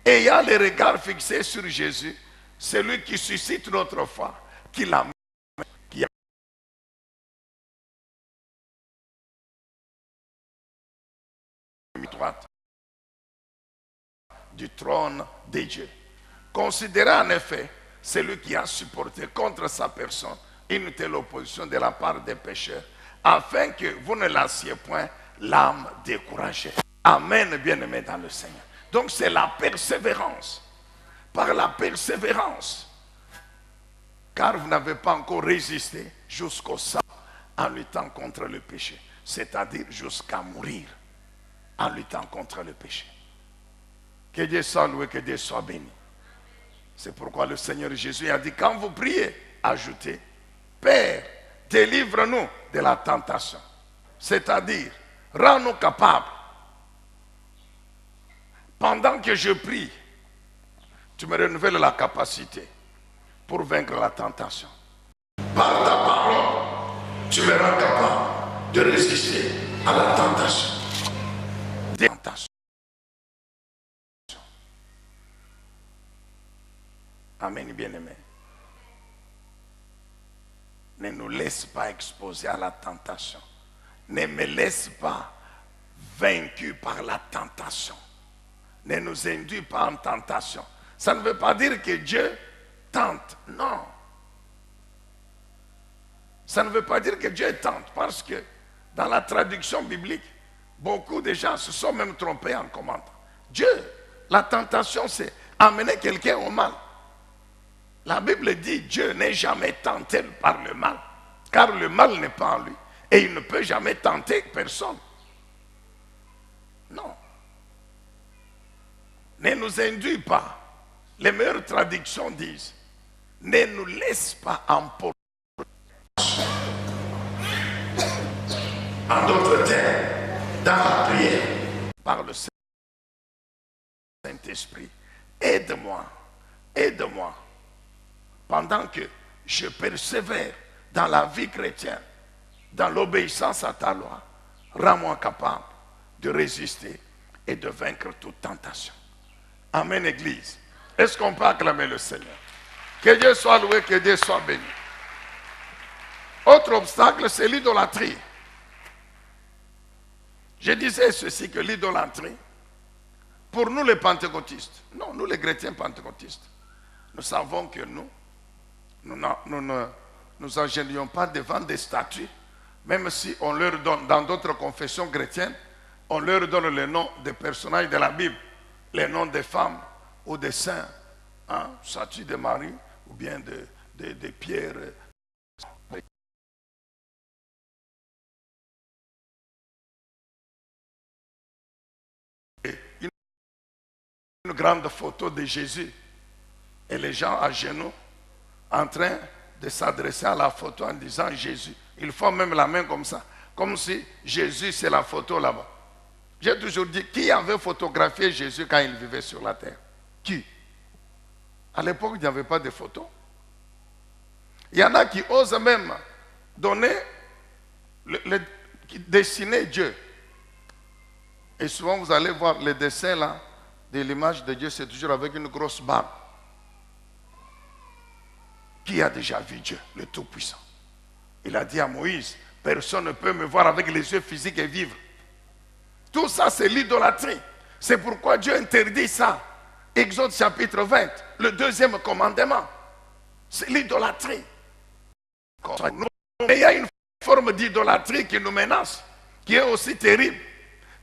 A: ayant les regards fixés sur Jésus, celui qui suscite notre foi, qui l'a mis droite du trône de Dieu. Considérez en effet celui qui a supporté contre sa personne une telle opposition de la part des pécheurs, afin que vous ne lassiez point l'âme découragée. Amen, bien-aimés dans le Seigneur. Donc c'est la persévérance. Par la persévérance. Car vous n'avez pas encore résisté jusqu'au sang en luttant contre le péché. C'est-à-dire jusqu'à mourir en luttant contre le péché. Que Dieu soit loué, que Dieu soit béni. C'est pourquoi le Seigneur Jésus a dit, quand vous priez, ajoutez, Père, délivre-nous de la tentation. C'est-à-dire, rends-nous capables. Pendant que je prie, tu me renouvelles la capacité pour vaincre la tentation. Par ta parole, tu me rends capable de résister à la tentation. Amen, bien-aimé. Ne nous laisse pas exposer à la tentation. Ne me laisse pas vaincu par la tentation. Ne nous induis pas en tentation. Ça ne veut pas dire que Dieu tente. Non. Ça ne veut pas dire que Dieu tente. Parce que dans la traduction biblique, beaucoup de gens se sont même trompés en commentant. Dieu, la tentation, c'est amener quelqu'un au mal. La Bible dit Dieu n'est jamais tenté par le mal. Car le mal n'est pas en lui. Et il ne peut jamais tenter personne. Non. Ne nous induis pas. Les meilleures traductions disent, ne nous laisse pas emporter. En d'autres termes, dans la prière, par le Saint-Esprit, aide-moi, aide-moi, pendant que je persévère dans la vie chrétienne, dans l'obéissance à ta loi, rends-moi capable de résister et de vaincre toute tentation. Amen, Église. Est-ce qu'on peut acclamer le Seigneur? Que Dieu soit loué, que Dieu soit béni. Autre obstacle, c'est l'idolâtrie. Je disais ceci, que l'idolâtrie, pour nous les pentecôtistes, non, nous les chrétiens pentecôtistes, nous savons que nous ne nous ingénions pas devant des statues, même si on leur donne, dans d'autres confessions chrétiennes, on leur donne le nom des personnages de la Bible, les noms des femmes ou des saints, hein, statue de Marie ou bien de Pierre. Une grande photo de Jésus et les gens à genoux en train de s'adresser à la photo en disant Jésus. Ils font même la main comme ça, comme si Jésus c'est la photo là-bas. J'ai toujours dit, qui avait photographié Jésus quand il vivait sur la terre? Qui? À l'époque, il n'y avait pas de photos. Il y en a qui osent même donner, dessiner Dieu. Et souvent, vous allez voir les dessins là, de l'image de Dieu, c'est toujours avec une grosse barbe. Qui a déjà vu Dieu, le Tout-Puissant? Il a dit à Moïse, personne ne peut me voir avec les yeux physiques et vivre. Tout ça, c'est l'idolâtrie. C'est pourquoi Dieu interdit ça. Exode chapitre 20, le deuxième commandement. C'est l'idolâtrie. Mais il y a une forme d'idolâtrie qui nous menace, qui est aussi terrible.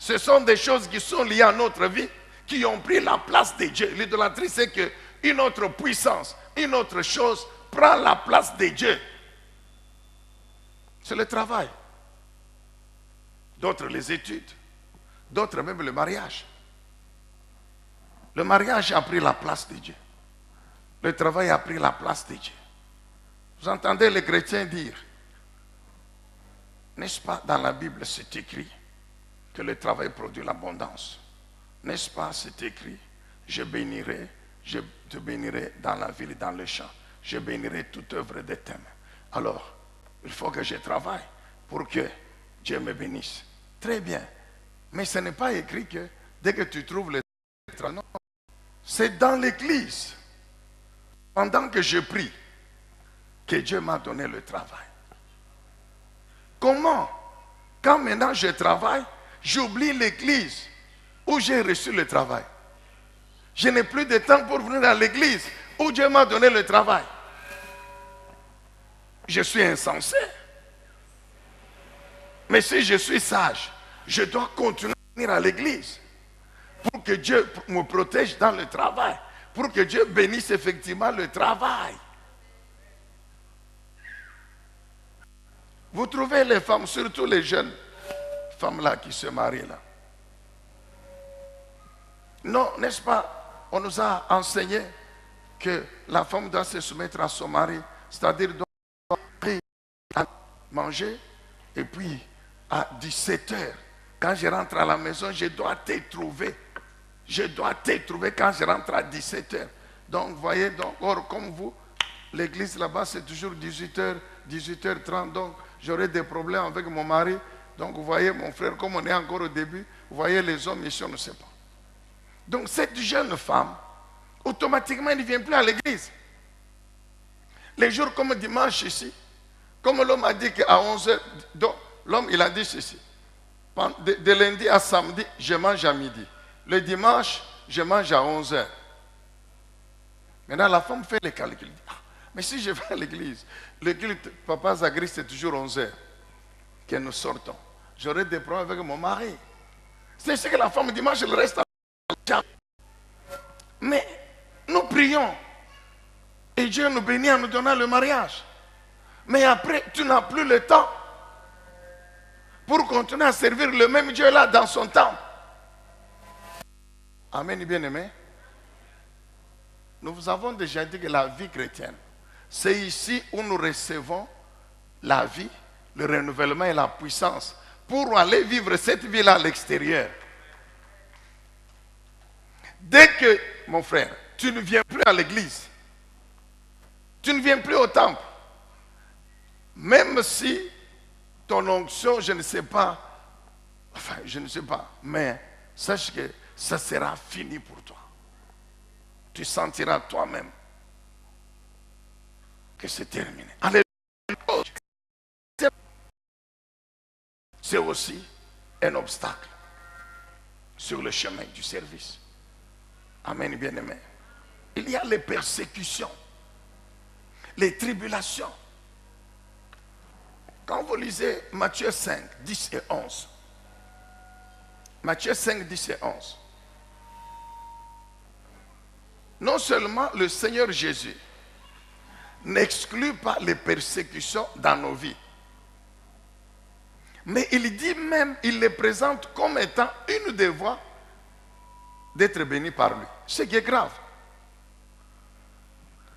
A: Ce sont des choses qui sont liées à notre vie, qui ont pris la place de Dieu. L'idolâtrie, c'est qu'une autre puissance, une autre chose prend la place de Dieu. C'est le travail. D'autres les études, d'autres même le mariage. Le mariage a pris la place de Dieu. Le travail a pris la place de Dieu. Vous entendez les chrétiens dire, n'est-ce pas, dans la Bible c'est écrit que le travail produit l'abondance. N'est-ce pas, c'est écrit, je te bénirai dans la ville et dans le champ. Je bénirai toute œuvre de tes mains. Alors, il faut que je travaille pour que Dieu me bénisse. Très bien. Mais ce n'est pas écrit que dès que tu trouves le travail, non. C'est dans l'église, pendant que je prie, que Dieu m'a donné le travail. Comment? Quand maintenant je travaille, j'oublie l'église où j'ai reçu le travail. Je n'ai plus de temps pour venir à l'église où Dieu m'a donné le travail. Je suis insensé. Mais si je suis sage, je dois continuer à venir à l'église pour que Dieu me protège dans le travail, pour que Dieu bénisse effectivement le travail. Vous trouvez les femmes, surtout les jeunes femmes là qui se marient là. Non, n'est-ce pas? On nous a enseigné que la femme doit se soumettre à son mari, c'est-à-dire doit à manger, et puis à 17 heures, quand je rentre à la maison, je dois te trouver. Je dois te trouver quand je rentre à 17 heures. Donc, vous voyez, donc, or, comme vous, l'église là-bas, c'est toujours 18h, 18h30. Donc, j'aurai des problèmes avec mon mari. Donc, vous voyez, mon frère, comme on est encore au début, vous voyez, les hommes ici, on ne sait pas. Donc, cette jeune femme, automatiquement, elle ne vient plus à l'église. Les jours comme dimanche ici, comme l'homme a dit qu'à 11h, donc, l'homme, il a dit ceci. De lundi à samedi, je mange à midi. Le dimanche, je mange à 11h. Maintenant, la femme fait les calculs. Ah, mais si je vais à l'église, le culte Papa Zagri, c'est toujours 11h que nous sortons. J'aurai des problèmes avec mon mari. C'est ce que la femme dimanche, elle reste à la. Mais nous prions. Et Dieu nous bénit en nous donnant le mariage. Mais après, tu n'as plus le temps pour continuer à servir le même Dieu là dans son temple. Amen, bien-aimé. Nous vous avons déjà dit que la vie chrétienne, c'est ici où nous recevons la vie, le renouvellement et la puissance pour aller vivre cette vie-là à l'extérieur. Dès que, mon frère, tu ne viens plus à l'église, tu ne viens plus au temple, même si ton onction, je ne sais pas, enfin, je ne sais pas, mais sache que ça sera fini pour toi. Tu sentiras toi-même que c'est terminé. Alléluia. C'est aussi un obstacle sur le chemin du service. Amen, bien-aimé. Il y a les persécutions, les tribulations. Quand vous lisez Matthieu 5, 10 et 11, Matthieu 5, 10 et 11, non seulement le Seigneur Jésus n'exclut pas les persécutions dans nos vies, mais il dit même, il les présente comme étant une des voies d'être béni par lui. Ce qui est grave.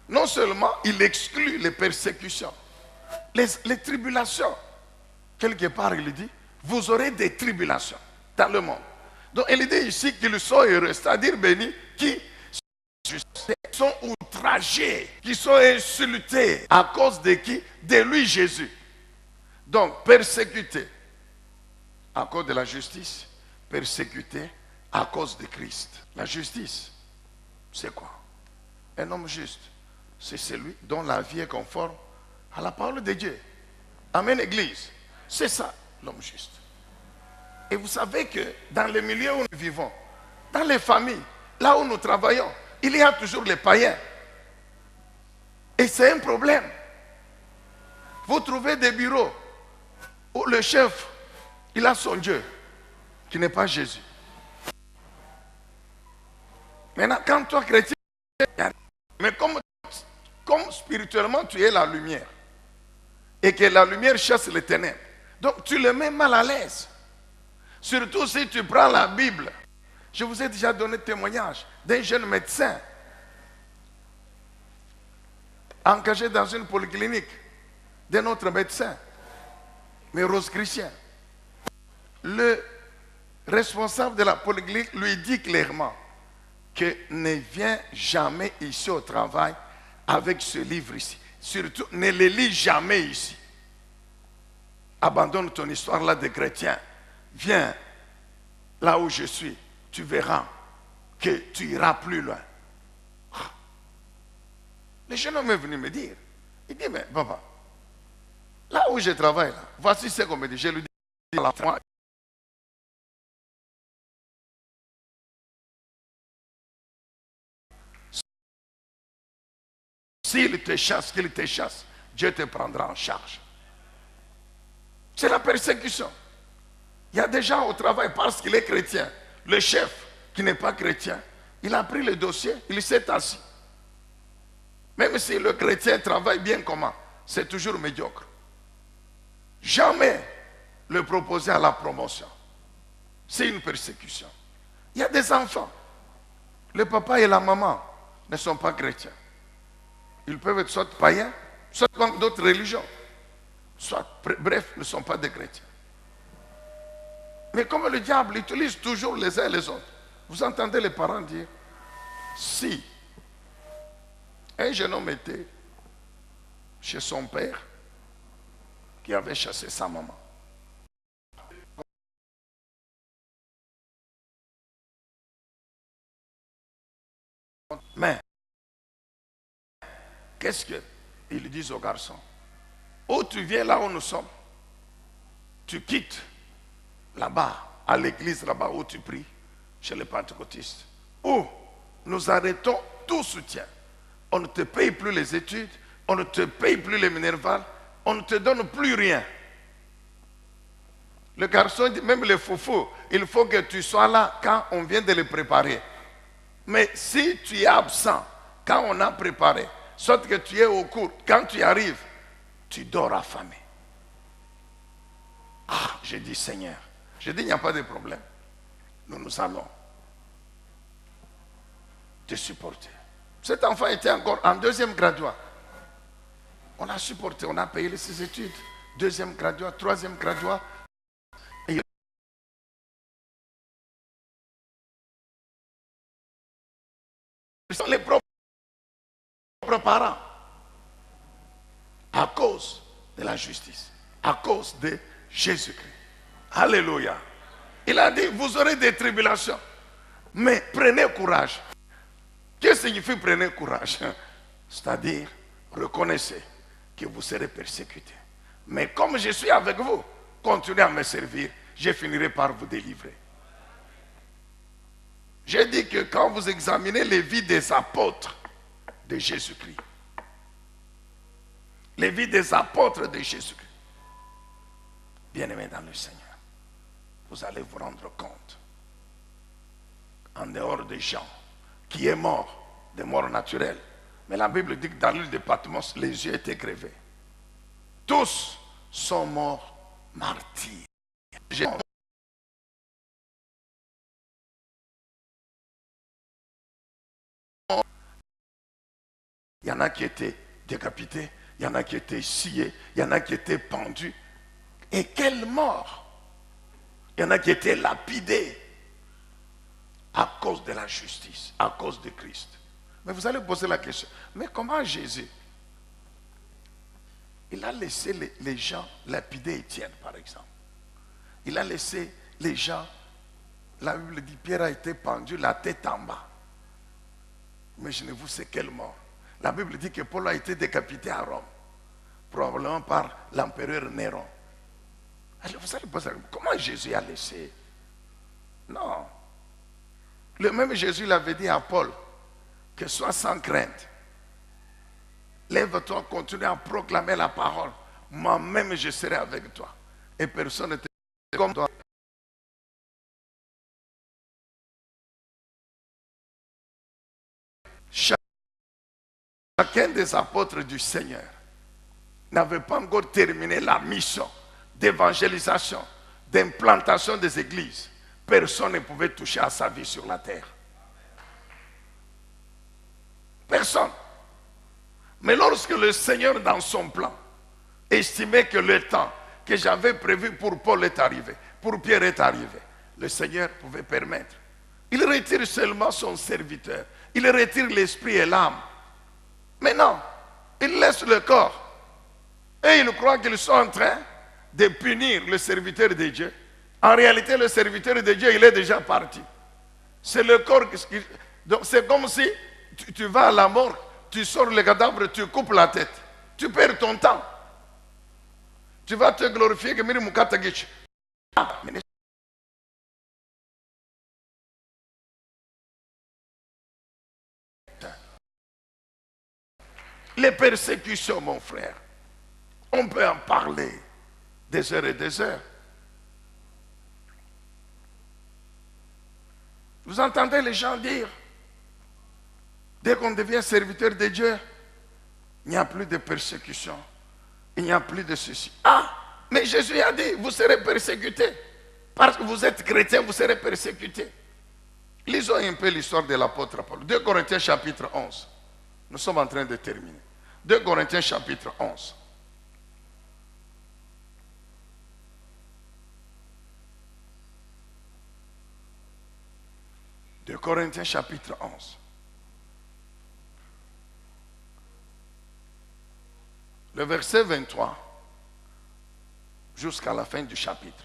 A: Non seulement il exclut les persécutions, les tribulations. Quelque part, il dit, vous aurez des tribulations dans le monde. Donc, il dit ici qu'ils sont heureux, c'est-à-dire bénis, qui sont outragés, qui sont insultés à cause de qui? De lui, Jésus. Donc, persécutés à cause de la justice, persécutés à cause de Christ. La justice, c'est quoi? Un homme juste, c'est celui dont la vie est conforme à la parole de Dieu. Amen, Église. C'est ça, l'homme juste. Et vous savez que dans les milieux où nous vivons, dans les familles, là où nous travaillons, il y a toujours les païens. Et c'est un problème. Vous trouvez des bureaux où le chef, il a son Dieu. qui n'est pas Jésus. Maintenant, quand toi, chrétien, mais comme spirituellement tu es la lumière, et que la lumière chasse les ténèbres, donc tu le mets mal à l'aise. Surtout si tu prends la Bible. Je vous ai déjà donné témoignage d'un jeune médecin engagé dans une polyclinique, d'un autre médecin, mais rose-chrétien. Le responsable de la polyclinique lui dit clairement que ne viens jamais ici au travail avec ce livre ici. Surtout, ne le lis jamais ici. Abandonne ton histoire là de chrétien. Viens là où je suis. Tu verras que tu iras plus loin. Le jeune homme est venu me dire. Il dit, mais papa, là où je travaille, là, voici ce qu'on me dit. Je lui dis, moi, s'il te chasse, qu'il te chasse, Dieu te prendra en charge. C'est la persécution. Il y a des gens au travail parce qu'il est chrétien. Le chef qui n'est pas chrétien, il a pris le dossier, il s'est assis. Même si le chrétien travaille bien comment, c'est toujours médiocre. Jamais le proposer à la promotion. C'est une persécution. Il y a des enfants. Le papa et la maman ne sont pas chrétiens. Ils peuvent être soit païens, soit d'autres religions. Soit, bref, ne sont pas des chrétiens. Mais comme le diable utilise toujours les uns et les autres, vous entendez les parents dire, si un jeune homme était chez son père qui avait chassé sa maman. Mais, qu'est-ce qu'ils disent aux garçons? Ou tu viens là où nous sommes, tu quittes là-bas, à l'église là-bas où tu pries, chez les pentecôtistes, ou nous arrêtons tout soutien. On ne te paye plus les études, on ne te paye plus les minervales, on ne te donne plus rien. Le garçon dit, même les foufous, il faut que tu sois là quand on vient de les préparer. Mais si tu es absent quand on a préparé, soit que tu es au cours, quand tu arrives, tu dors affamé. Ah, j'ai dit Seigneur, j'ai dit il n'y a pas de problème. Nous allons te supporter. Cet enfant était encore en deuxième graduat. On a supporté, on a payé ses études. Deuxième graduat, troisième graduat. Et ils sont les propres parents. À cause de la justice. À cause de Jésus-Christ. Alléluia. Il a dit, vous aurez des tribulations. Mais prenez courage. Qu'est-ce que signifie prenez courage? C'est-à-dire, reconnaissez que vous serez persécutés. Mais comme je suis avec vous, continuez à me servir, je finirai par vous délivrer. J'ai dit que quand vous examinez les vies des apôtres de Jésus-Christ, les vies des apôtres de Jésus-Christ, bien-aimés dans le Seigneur, vous allez vous rendre compte, en dehors des gens, qui est mort, de mort naturelle. Mais la Bible dit que dans l'île de Patmos, les yeux étaient crevés. Tous sont morts martyrs. Il y en a qui étaient décapités, il y en a qui étaient sciés, il y en a qui étaient pendus. Et quelle mort! Il y en a qui étaient lapidés à cause de la justice, à cause de Christ. Mais vous allez poser la question, mais comment Jésus, il a laissé les gens lapider Étienne, par exemple. Il a laissé les gens, la Bible dit, Pierre a été pendu la tête en bas. Imaginez-vous, c'est quelle mort. La Bible dit que Paul a été décapité à Rome, probablement par l'empereur Néron. Alors vous allez poser la question, comment Jésus a laissé? Non. Le même Jésus l'avait dit à Paul, que sois sans crainte. Lève-toi, continue à proclamer la parole. Moi-même, je serai avec toi. Et personne ne te comme toi. chacun des apôtres du Seigneur n'avait pas encore terminé la mission d'évangélisation, d'implantation des églises. Personne ne pouvait toucher à sa vie sur la terre. Personne. Mais lorsque le Seigneur, dans son plan, estimait que le temps que j'avais prévu pour Paul est arrivé, pour Pierre est arrivé, le Seigneur pouvait permettre. Il retire seulement son serviteur. Il retire l'esprit et l'âme. Mais non, il laisse le corps. Et il croit qu'ils sont en train de punir le serviteur de Dieu. En réalité, le serviteur de Dieu, il est déjà parti. C'est le corps qui... Donc c'est comme si tu vas à la mort, tu sors le cadavre, tu coupes la tête. Tu perds ton temps. Tu vas te glorifier que Miri Mukatagichi. Les persécutions, mon frère, on peut en parler des heures et des heures. Vous entendez les gens dire, dès qu'on devient serviteur de Dieu, il n'y a plus de persécution, il n'y a plus de ceci. Ah, mais Jésus a dit, vous serez persécutés. Parce que vous êtes chrétien, vous serez persécutés. Lisons un peu l'histoire de l'apôtre Paul. 2 Corinthiens chapitre 11. Nous sommes en train de terminer. 2 Corinthiens chapitre 11. De Corinthiens chapitre 11. Le verset 23 jusqu'à la fin du chapitre.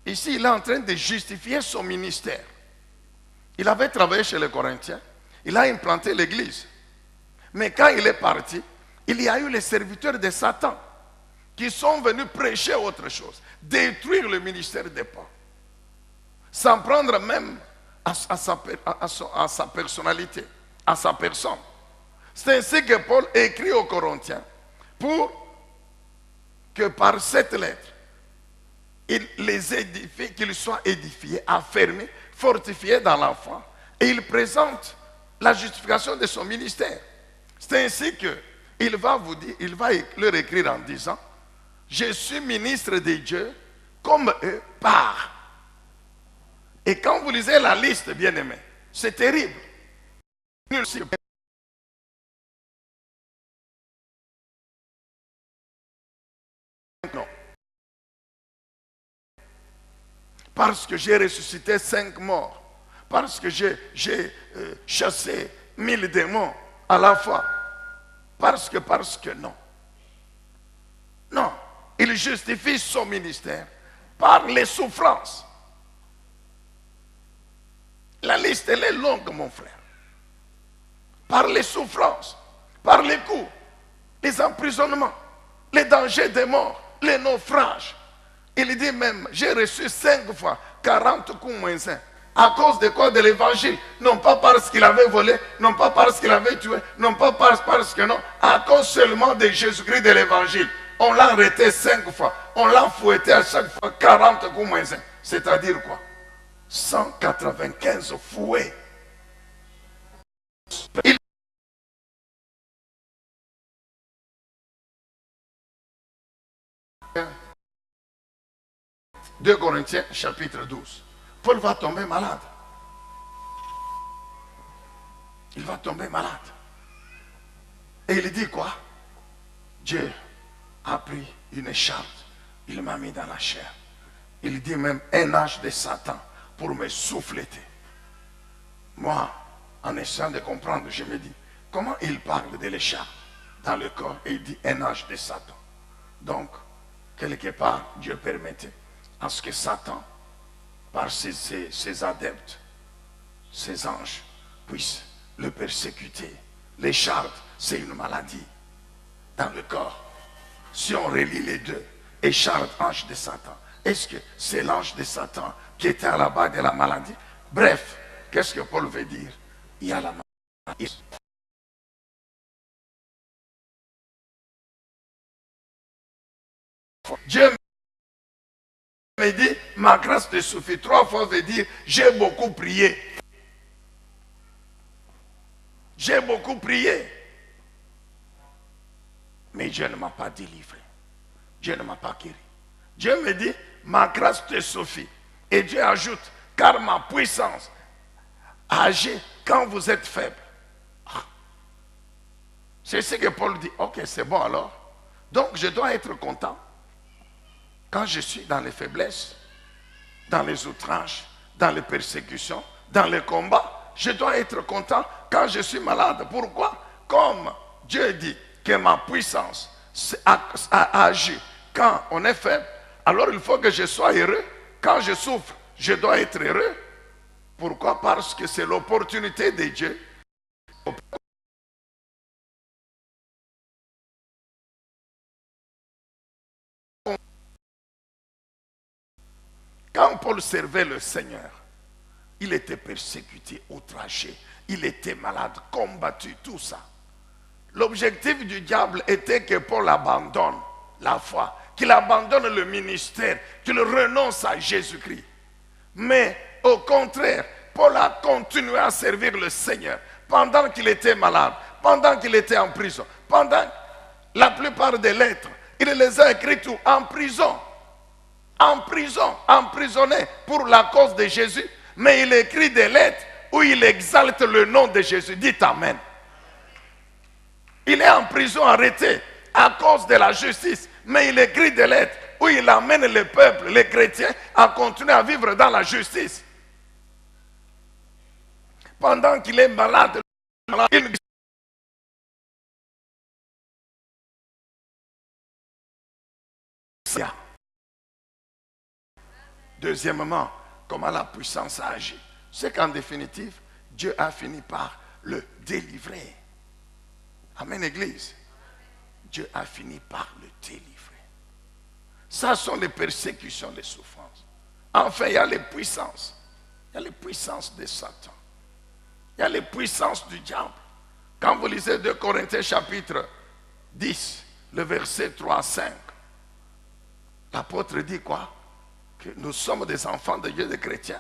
A: Ici, il est en train de justifier son ministère. Il avait travaillé chez les Corinthiens. Il a implanté l'église. Mais quand il est parti, il y a eu les serviteurs de Satan qui sont venus prêcher autre chose, détruire le ministère de Paul, s'en prendre même à sa personnalité, à sa personne. C'est ainsi que Paul écrit aux Corinthiens pour que par cette lettre, il les édifie, qu'ils soient édifiés, affermis, fortifiés dans la foi. Et il présente la justification de son ministère. C'est ainsi qu'il va vous dire, il va leur écrire en disant, je suis ministre de Dieu comme eux par. Et quand vous lisez la liste, bien aimé, c'est terrible. Non. Parce que j'ai ressuscité 5 morts. Parce que j'ai chassé 1000 démons à la fois. Parce que non. Non. Il justifie son ministère par les souffrances. La liste, elle est longue, mon frère. Par les souffrances, par les coups, les emprisonnements, les dangers des morts, les naufrages. Il dit même, j'ai reçu 5 fois 40 coups moins 1. À cause de quoi? De l'évangile. Non pas parce qu'il avait volé, non pas parce qu'il avait tué, non pas parce que non. À cause seulement de Jésus-Christ de l'évangile. On l'a arrêté 5 fois. On l'a fouetté à chaque fois 40 coups moins 1. C'est-à-dire quoi? 195 fouets. Il 2 Corinthiens chapitre 12. Paul va tomber malade. Il va tomber malade. Et il dit quoi? Dieu a pris une écharpe. Il m'a mis dans la chair. Il dit même un ange de Satan pour me souffleter. Moi, en essayant de comprendre, je me dis, comment il parle de l'écharpe dans le corps et il dit un ange de Satan. Donc, quelque part, Dieu permettait à ce que Satan, par ses adeptes, ses anges, puissent le persécuter. L'écharpe, c'est une maladie dans le corps. Si on relie les deux, écharpe, ange de Satan, est-ce que c'est l'ange de Satan qui était à la base de la maladie? Bref, qu'est-ce que Paul veut dire? Il y a la maladie. Dieu me dit, ma grâce te suffit. 3 fois veut dire, j'ai beaucoup prié. J'ai beaucoup prié. Mais Dieu ne m'a pas délivré. Dieu ne m'a pas guéri. Dieu me dit, ma grâce te suffit. Et Dieu ajoute, car ma puissance agit quand vous êtes faible. C'est ce que Paul dit. Ok, c'est bon alors. Donc je dois être content. Quand je suis dans les faiblesses, dans les outrages, dans les persécutions, dans les combats, je dois être content quand je suis malade. Pourquoi? Comme Dieu dit que ma puissance agit quand on est faible, alors il faut que je sois heureux. Quand je souffre, je dois être heureux. Pourquoi? Parce que c'est l'opportunité de Dieu. Quand Paul servait le Seigneur, il était persécuté, outragé, il était malade, combattu, tout ça. L'objectif du diable était que Paul abandonne la foi, qu'il abandonne le ministère, qu'il renonce à Jésus-Christ. Mais au contraire, Paul a continué à servir le Seigneur pendant qu'il était malade, pendant qu'il était en prison, pendant la plupart des lettres, il les a écrites en prison. En prison, emprisonné pour la cause de Jésus, mais il écrit des lettres où il exalte le nom de Jésus. Dites Amen. Il est en prison arrêté à cause de la justice, mais il écrit des lettres où il amène le peuple, les chrétiens, à continuer à vivre dans la justice. Pendant qu'il est malade, il Deuxièmement, comment la puissance a agi. C'est qu'en définitive, Dieu a fini par le délivrer. Amen, Église. Dieu a fini par le délivrer. Ça sont les persécutions, les souffrances. Enfin, il y a les puissances. Il y a les puissances de Satan. Il y a les puissances du diable. Quand vous lisez 2 Corinthiens chapitre 10, le verset 3 à 5, l'apôtre dit quoi? Que nous sommes des enfants de Dieu, des chrétiens.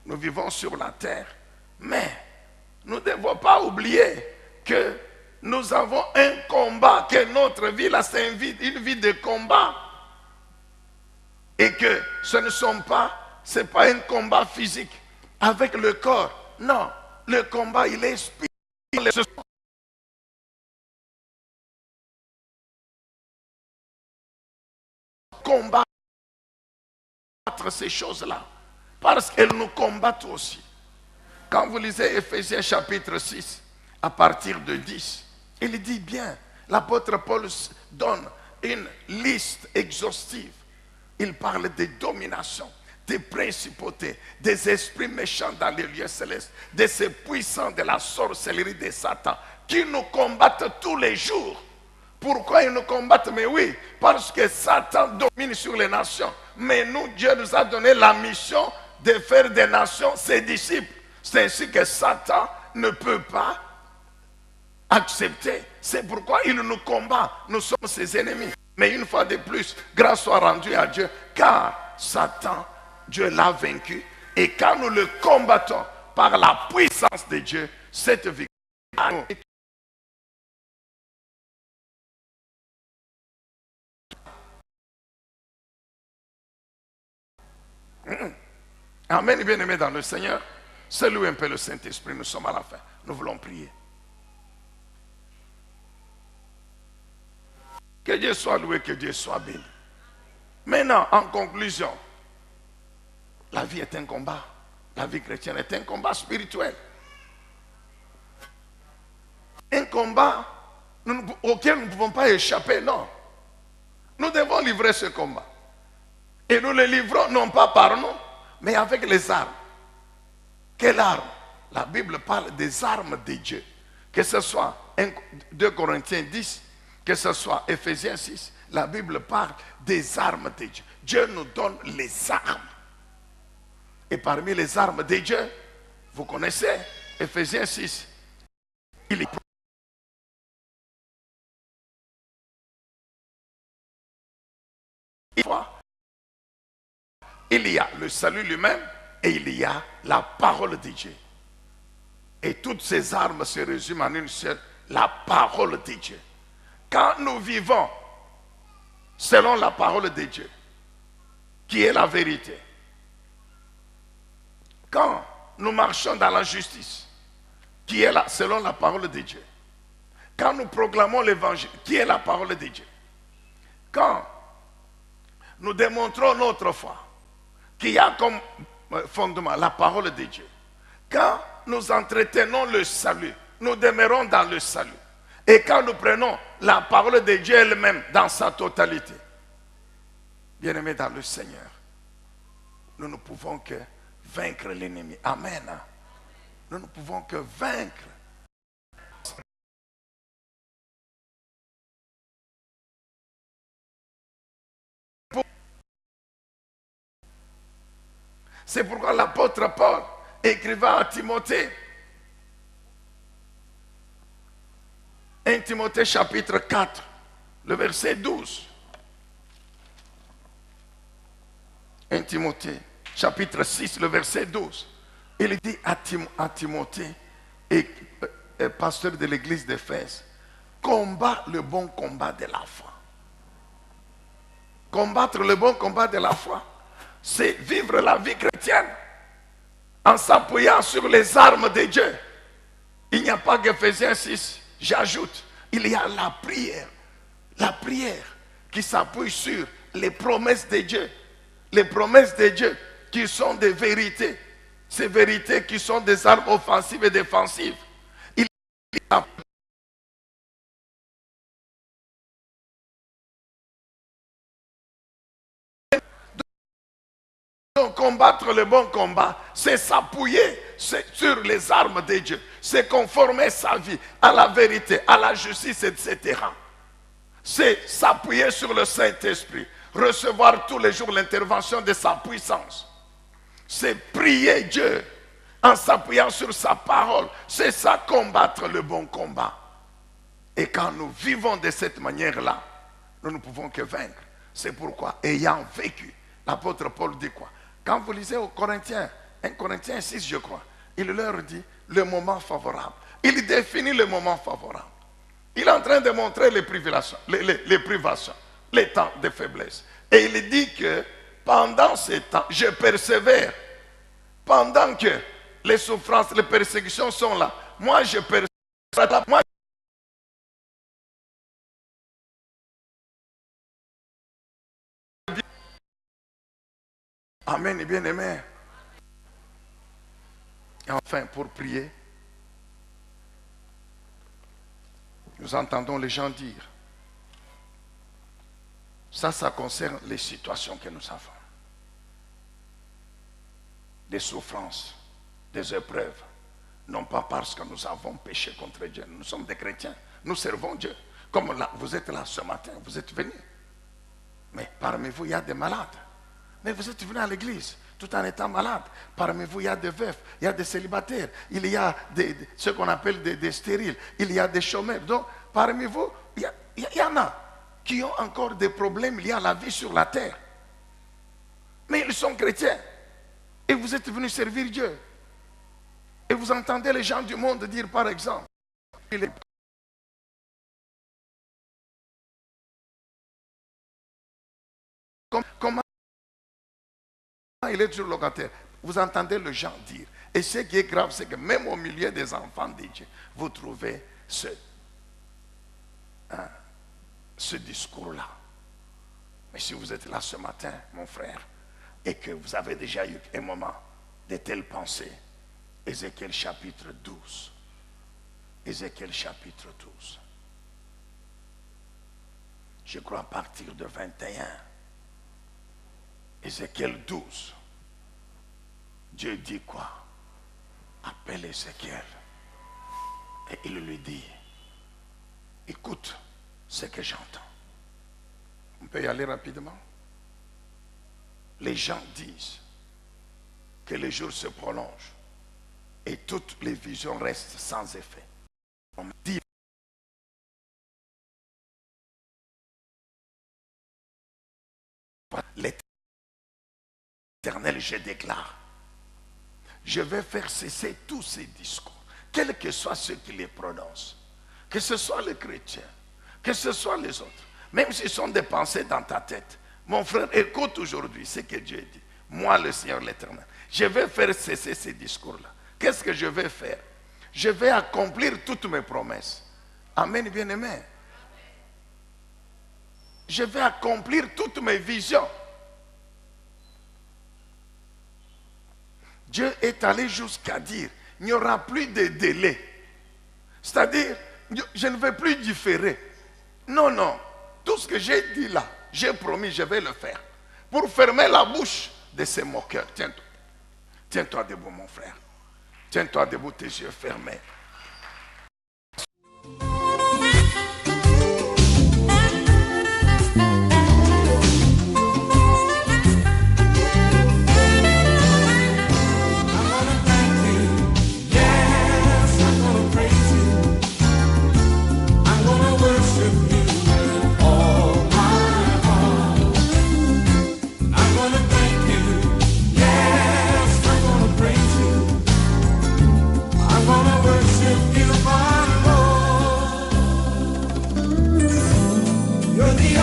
A: Nous vivons sur la terre. Mais nous ne devons pas oublier que nous avons un combat, que notre vie, là, c'est une vie de combat. Et que ce ne sont pas, c'est pas un combat physique avec le corps. Non, le combat, il est spirituel. Combattre ces choses-là. Parce qu'elles nous combattent aussi. Quand vous lisez Ephésiens chapitre 6, à partir de 10, il dit bien, l'apôtre Paul donne une liste exhaustive. Il parle des dominations, des principautés, des esprits méchants dans les lieux célestes, de ces puissants de la sorcellerie de Satan, qui nous combattent tous les jours. Pourquoi ils nous combattent? Mais oui, parce que Satan domine sur les nations. Mais nous, Dieu nous a donné la mission de faire des nations ses disciples. C'est ainsi que Satan ne peut pas accepter. C'est pourquoi il nous combat. Nous sommes ses ennemis. Mais une fois de plus, grâce soit rendue à Dieu, car Satan, Dieu l'a vaincu. Et quand nous le combattons par la puissance de Dieu, cette victoire est Amen, bien-aimés dans le Seigneur. Salue un peu le Saint-Esprit, nous sommes à la fin. Nous voulons prier. Que Dieu soit loué, que Dieu soit béni. Maintenant, en conclusion, la vie est un combat. La vie chrétienne est un combat spirituel. Un combat auquel nous ne pouvons pas échapper, non. Nous devons livrer ce combat. Et nous le livrons non pas par nous, mais avec les armes. Quelle arme? La Bible parle des armes de Dieu. Que ce soit 2 Corinthiens 10, que ce soit Ephésiens 6, la Bible parle des armes de Dieu. Dieu nous donne les armes. Et parmi les armes de Dieu, vous connaissez Ephésiens 6, il est Il y a le salut lui-même et il y a la parole de Dieu. Et toutes ces armes se résument en une seule, la parole de Dieu. Quand nous vivons selon la parole de Dieu, qui est la vérité, quand nous marchons dans la justice, qui est selon la parole de Dieu, quand nous proclamons l'évangile, qui est la parole de Dieu, quand nous démontrons notre foi, qu'il y a comme fondement la parole de Dieu, quand nous entretenons le salut, nous demeurons dans le salut. Et quand nous prenons la parole de Dieu elle-même dans sa totalité, bien-aimés dans le Seigneur, nous ne pouvons que vaincre l'ennemi. Amen. Nous ne pouvons que vaincre. C'est pourquoi l'apôtre Paul écrivant à Timothée, 1 Timothée chapitre 4, le verset 12. 1 Timothée chapitre 6, le verset 12. Il dit à Timothée, et pasteur de l'église d'Éphèse, combat le bon combat de la foi. Combattre le bon combat de la foi, c'est vivre la vie chrétienne en s'appuyant sur les armes de Dieu. Il n'y a pas qu'Éphésiens 6, j'ajoute, il y a la prière. La prière qui s'appuie sur les promesses de Dieu. Les promesses de Dieu qui sont des vérités. Ces vérités qui sont des armes offensives et défensives. Il y a donc combattre le bon combat, c'est s'appuyer sur les armes de Dieu. C'est conformer sa vie à la vérité, à la justice, etc. C'est s'appuyer sur le Saint-Esprit. Recevoir tous les jours l'intervention de sa puissance. C'est prier Dieu en s'appuyant sur sa parole. C'est ça, combattre le bon combat. Et quand nous vivons de cette manière-là, nous ne pouvons que vaincre. C'est pourquoi, ayant vécu, l'apôtre Paul dit quoi? Quand vous lisez aux Corinthiens, 1 Corinthiens 6, je crois, il leur dit le moment favorable. Il définit le moment favorable. Il est en train de montrer les privations, les temps de faiblesse. Et il dit que pendant ces temps, je persévère. Pendant que les souffrances, les persécutions sont là, moi je persévère. Moi, amen et bien aimé. Et enfin, pour prier, nous entendons les gens dire, ça concerne les situations que nous avons. Des souffrances, des épreuves. Non pas parce que nous avons péché contre Dieu. Nous sommes des chrétiens. Nous servons Dieu. Comme là, vous êtes là ce matin, vous êtes venus. Mais parmi vous, il y a des malades. Mais vous êtes venus à l'église tout en étant malade. Parmi vous, il y a des veufs, il y a des célibataires, il y a ce qu'on appelle des stériles, il y a des chômeurs. Donc, parmi vous, il y en a qui ont encore des problèmes liés à la vie sur la terre. Mais ils sont chrétiens. Et vous êtes venus servir Dieu. Et vous entendez les gens du monde dire, par exemple, comment il est toujours locataire. Vous entendez les gens dire. Et ce qui est grave, c'est que même au milieu des enfants de Dieu, vous trouvez ce discours-là. Mais si vous êtes là ce matin, mon frère, et que vous avez déjà eu un moment de telles pensées, Ézéchiel chapitre 12. Ézéchiel chapitre 12. Je crois à partir de 21. Ézéchiel 12. Dieu dit quoi? Appelle Ézéchiel. Et il lui dit, écoute ce que j'entends. On peut y aller rapidement. Les gens disent que les jours se prolongent et toutes les visions restent sans effet. On dit Éternel, je déclare, je vais faire cesser tous ces discours, quels que soient ceux qui les prononcent, que ce soit les chrétiens, que ce soit les autres, même s'ils sont des pensées dans ta tête. Mon frère, écoute aujourd'hui ce que Dieu dit. Moi, le Seigneur l'Éternel, je vais faire cesser ces discours-là. Qu'est-ce que je vais faire? Je vais accomplir toutes mes promesses. Amen, bien-aimé. Je vais accomplir toutes mes visions. Dieu est allé jusqu'à dire, il n'y aura plus de délai. C'est-à-dire, je ne vais plus différer. Non, non. Tout ce que j'ai dit là, j'ai promis, je vais le faire. Pour fermer la bouche de ces moqueurs. Tiens-toi. Tiens-toi debout, mon frère. Tiens-toi debout, tes yeux fermés.
B: You're the